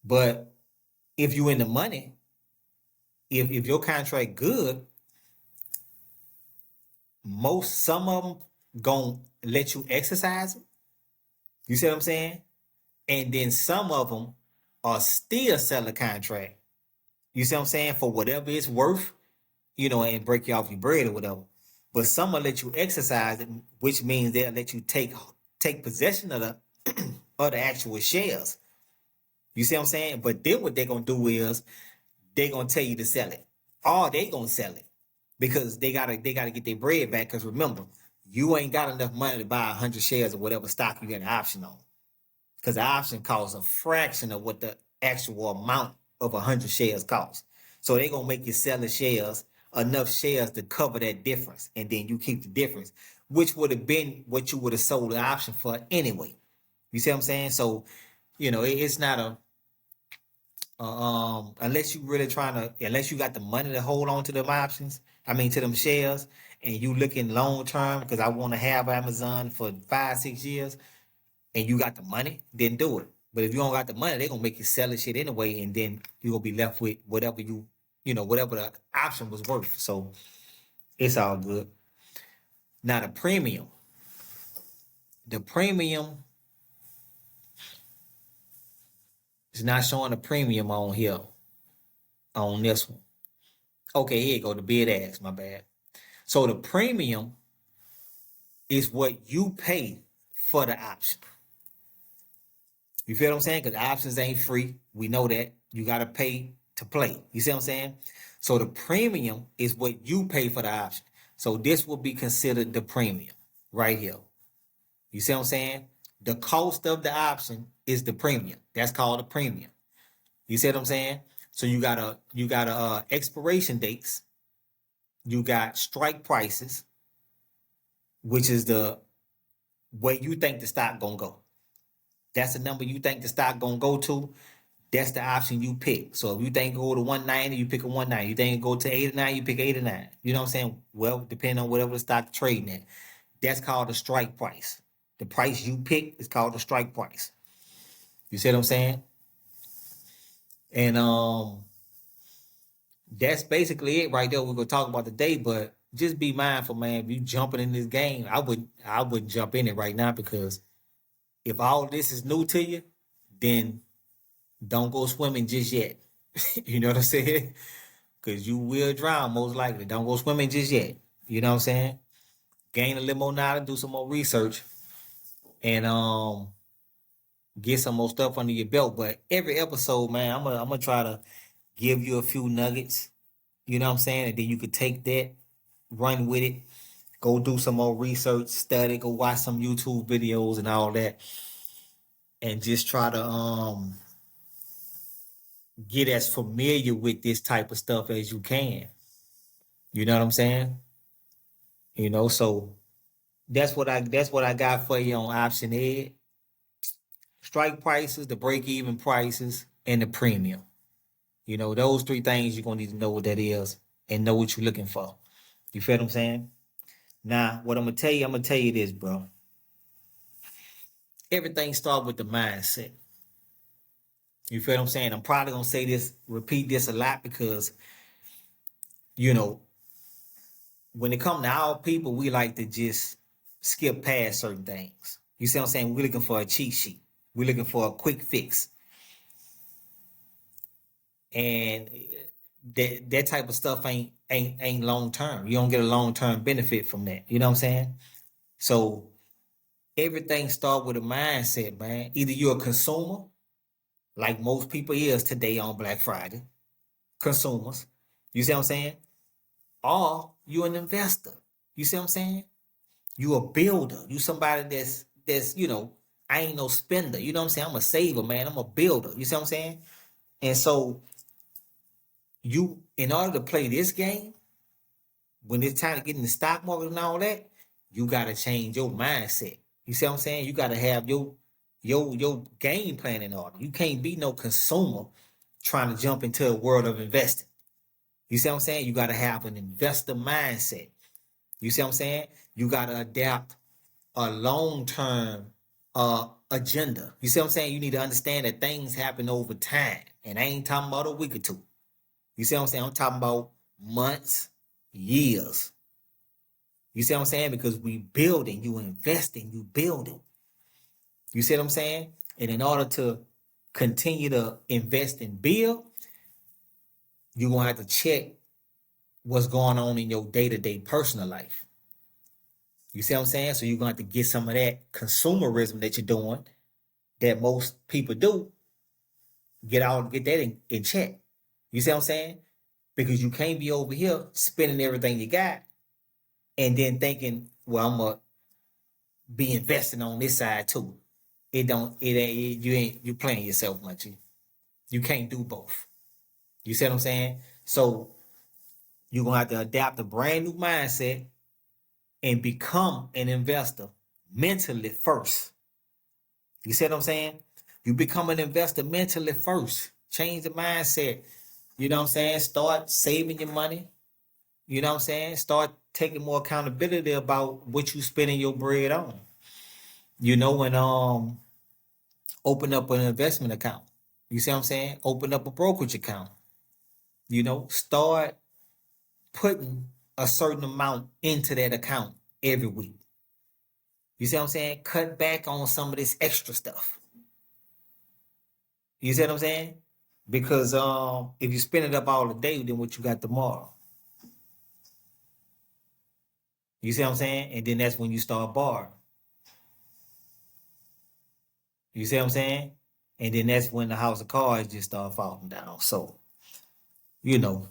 S2: but if you in the money, if your contract good, some of them gonna let you exercise it. You see what I'm saying? And then some of them or still sell a contract. You see what I'm saying? For whatever it's worth, and break you off your bread or whatever. But some will let you exercise it, which means they'll let you take possession of the of the actual shares. You see what I'm saying? But then what they're gonna do is they're gonna tell you to sell it. Or they gonna sell it. Because they gotta get their bread back. Because remember, you ain't got enough money to buy 100 shares of whatever stock you got an option on. Because the option costs a fraction of what the actual amount of 100 shares costs. So they're gonna make you sell the shares, enough shares to cover that difference, and then you keep the difference, which would have been what you would have sold the option for anyway. You see what I'm saying? So, it's not unless you really unless you got the money to hold on to them options, to them shares, and you looking long term, because I want to have Amazon for 5-6 years, and you got the money, then do it. But if you don't got the money, they're gonna make you sell the shit anyway, and then you're gonna be left with whatever whatever the option was worth. So it's all good. Now the premium. The premium is not showing a premium on here. On this one. Okay, here you go. The bid ask, my bad. So the premium is what you pay for the option. You feel what I'm saying? Because options ain't free. We know that. You got to pay to play. You see what I'm saying? So the premium is what you pay for the option. So this will be considered the premium right here. You see what I'm saying? The cost of the option is the premium. That's called a premium. You see what I'm saying? So you got expiration dates. You got strike prices, which is the way you think the stock gonna go. That's the number you think the stock gonna go to. That's the option you pick. So if you think go to 190, you pick a 190. You think go to 89, you pick 89. You know what I'm saying? Well, depending on whatever the stock trading at. That's called the strike price. The price you pick is called the strike price. You see what I'm saying? And that's basically it right there. We're gonna talk about today, but just be mindful, man. If you jumping in this game, I wouldn't jump in it right now, because if all this is new to you, then don't go swimming just yet. You know what I'm saying? Because you will drown most likely. Don't go swimming just yet. You know what I'm saying? Gain a little more knowledge, do some more research, and get some more stuff under your belt. But every episode, man, I'm gonna try to give you a few nuggets. You know what I'm saying? And then you could take that, run with it, go do some more research, study, go watch some YouTube videos and all that, and just try to get as familiar with this type of stuff as you can. You know what I'm saying? So that's what I got for you on option ed. Strike prices, the break-even prices, and the premium. Those three things you're gonna need to know what that is and know what you're looking for. You feel what I'm saying? Now, what I'm gonna tell you this, bro. Everything starts with the mindset. You feel what I'm saying? I'm probably gonna say this, repeat this a lot, because when it comes to our people, we like to just skip past certain things. You see what I'm saying? We're looking for a cheat sheet. We're looking for a quick fix. And that type of stuff ain't long term. You don't get a long term benefit from that. You know what I'm saying? So everything starts with a mindset, man. Either you're a consumer, like most people is today on Black Friday, consumers. You see what I'm saying? Or you're an investor. You see what I'm saying? You a builder. You somebody that's I ain't no spender. You know what I'm saying? I'm a saver, man. I'm a builder. You see what I'm saying? And so you, in order to play this game, when it's time to get in the stock market and all that, you gotta change your mindset. You see what I'm saying? You gotta have your game plan in order. You can't be no consumer trying to jump into a world of investing. You see what I'm saying? You gotta have an investor mindset. You see what I'm saying? You gotta adapt a long-term agenda. You see what I'm saying? You need to understand that things happen over time. And I ain't talking about a week or two. You see what I'm saying? I'm talking about months, years. You see what I'm saying? Because we building, you investing, you building. You see what I'm saying? And in order to continue to invest and build, you're gonna have to check what's going on in your day-to-day personal life. You see what I'm saying? So you're gonna have to get some of that consumerism that you're doing, that most people do, get that in check. You see what I'm saying? Because you can't be over here spending everything you got and then thinking, well, I'm gonna be investing on this side too. You playing yourself, my G. You can't do both. You see what I'm saying? So you're gonna have to adapt a brand new mindset and become an investor mentally first. You see what I'm saying? You become an investor mentally first. Change the mindset. You know what I'm saying? Start saving your money. You know what I'm saying? Start taking more accountability about what you spending your bread on. You know, and open up an investment account. You see what I'm saying? Open up a brokerage account. You know, start putting a certain amount into that account every week. You see what I'm saying? Cut back on some of this extra stuff. You see what I'm saying? Because if you spend it up all the day, then what you got tomorrow? You see what I'm saying? And then that's when you start borrowing. You see what I'm saying? And then that's when the house of cards just start falling down. So, you know,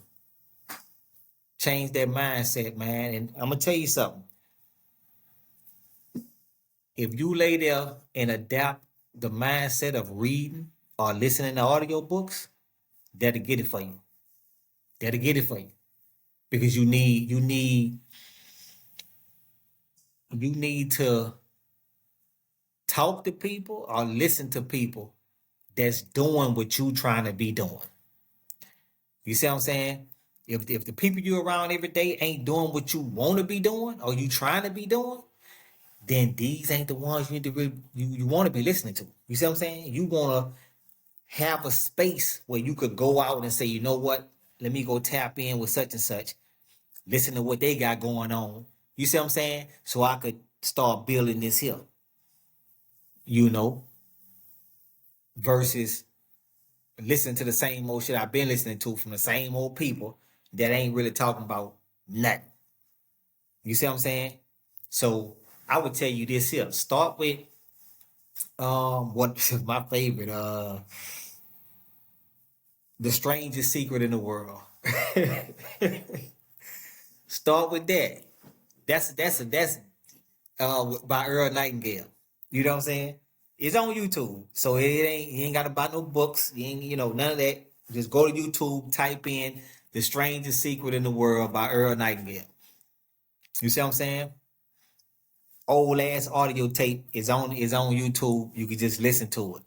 S2: change that mindset, man. And I'm gonna tell you something. If you lay there and adapt the mindset of reading or listening to audiobooks, that'll get it for you. That'll get it for you. Because you need to talk to people or listen to people that's doing what you trying to be doing. You see what I'm saying? If the people you around every day ain't doing what you want to be doing or you trying to be doing, then these ain't the ones you need to really you want to be listening to. You see what I'm saying? You want to have a space where you could go out and say, you know what? Let me go tap in with such and such, listen to what they got going on. You see what I'm saying? So I could start building this here. You know, versus listen to the same old shit I've been listening to from the same old people that ain't really talking about nothing. You see what I'm saying? So I would tell you this here. Start with what is my favorite, The Strangest Secret in the World. Start with that. That's by Earl Nightingale. You know what I'm saying? It's on YouTube. So you ain't gotta buy no books. You ain't, none of that. Just go to YouTube, type in The Strangest Secret in the World by Earl Nightingale. You see what I'm saying? Old ass audio tape is on YouTube. You can just listen to it.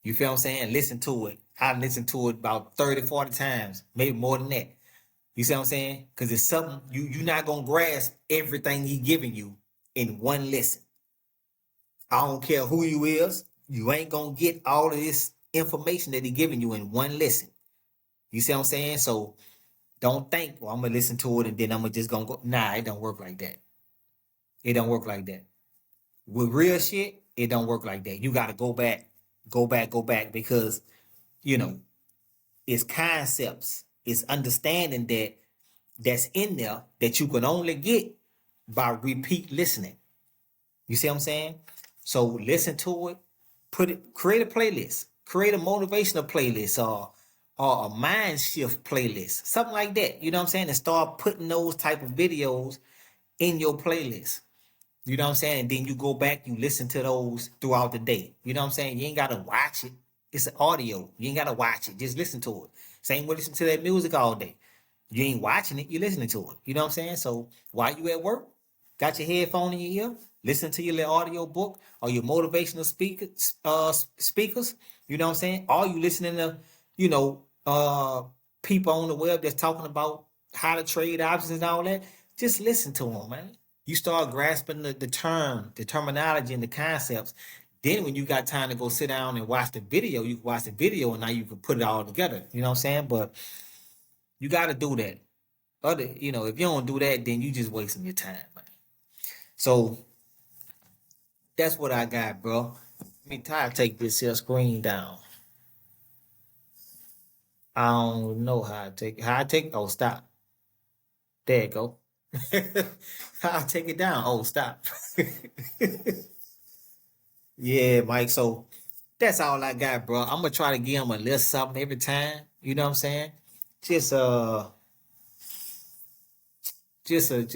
S2: You feel what I'm saying? Listen to it. I listened to it about 30, 40 times, maybe more than that. You see what I'm saying? Because it's something you're not gonna grasp everything he giving you in one listen. I don't care who you is, you ain't gonna get all of this information that he giving you in one listen. You see what I'm saying? So don't think, well, I'm gonna listen to it and then I'm just gonna go. Nah, it don't work like that. It don't work like that. With real shit, it don't work like that. You gotta go back, because it's concepts, it's understanding that's in there that you can only get by repeat listening. You see what I'm saying? So listen to it, create a playlist, create a motivational playlist or a mind shift playlist, something like that. You know what I'm saying? And start putting those type of videos in your playlist. You know what I'm saying? And then you go back, you listen to those throughout the day. You know what I'm saying? You ain't got to watch it. It's an audio. You ain't got to watch it. Just listen to it. Same with listening to that music all day. You ain't watching it. You're listening to it. You know what I'm saying? So while you at work, got your headphone in your ear, listen to your little audio book or your motivational speakers. You know what I'm saying? Or you listening to, people on the web that's talking about how to trade options and all that. Just listen to them, man. You start grasping the terminology and the concepts. Then when you got time to go sit down and watch the video, you can watch the video and now you can put it all together. You know what I'm saying? But you got to do that. If you don't do that, then you just wasting your time, man. So that's what I got, bro. Let me take this here screen down. I don't know how I take it. How I take oh stop. There you go. How I take it down. Oh stop. Yeah, Mike. So that's all I got, bro. I'm gonna try to give him a little something every time. You know what I'm saying? Just just a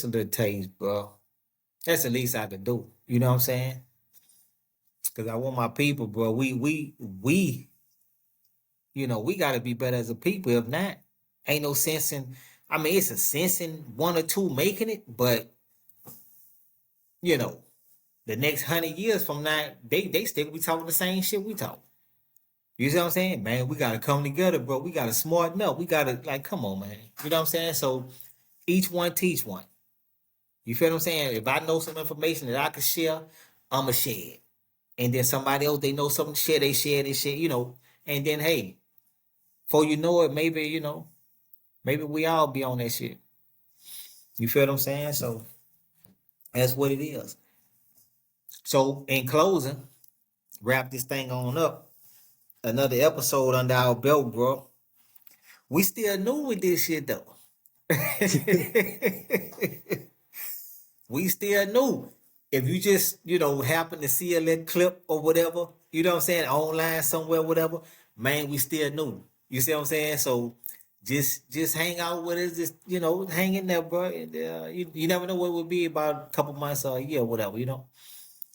S2: little taste, bro. That's the least I can do. You know what I'm saying? Cause I want my people, bro. We we gotta be better as a people. If not, ain't no sense in I mean it's a sense in one or two making it, but you know, the next 100 years from now, they still be talking the same shit we talk. You see what I'm saying? Man, we gotta come together, bro. We gotta smarten up. We gotta like come on, man. You know what I'm saying? So each one teach one. You feel what I'm saying? If I know some information that I can share, I'ma share it. And then somebody else they know something to share, they share this shit, And then hey, before you know it, maybe we all be on that shit. You feel what I'm saying? So that's what it is. So in closing, wrap this thing on up. Another episode under our belt, bro. We still new with this shit though. We still new. If you just, happen to see a little clip or whatever, you know what I'm saying, online somewhere, whatever, man, we still new. You see what I'm saying? So just hang out with us, just hang in there, bro. And, you never know what it will be about a couple months or a year or whatever.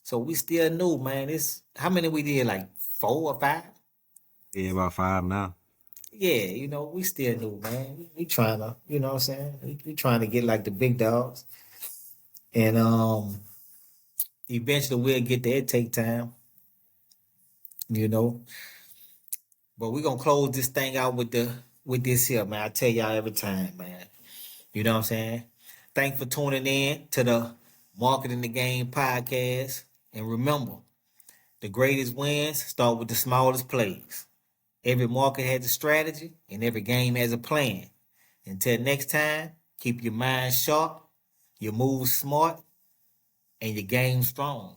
S2: So we still new, man. It's how many we did, like 4 or 5?
S1: Yeah, about 5 now.
S2: Yeah, we still new, man. We trying to, you know what I'm saying? We trying to get like the big dogs. And eventually we'll get there. It take time, you know. But we're gonna close this thing out with this here, man. I tell y'all every time, man. You know what I'm saying? Thanks for tuning in to the Marketing the Game podcast. And remember, the greatest wins start with the smallest plays. Every market has a strategy and every game has a plan. Until next time, keep your mind sharp, your moves smart, and your game strong.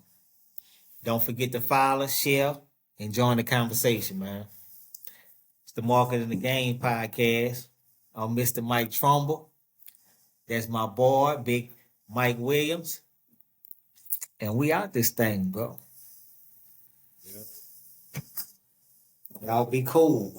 S2: Don't forget to follow, share, and join the conversation, man. It's the Market in the Game podcast. I'm Mr. Mike Trumbull. That's my boy, Big Mike Williams. And we out this thing, bro. Y'all be cool.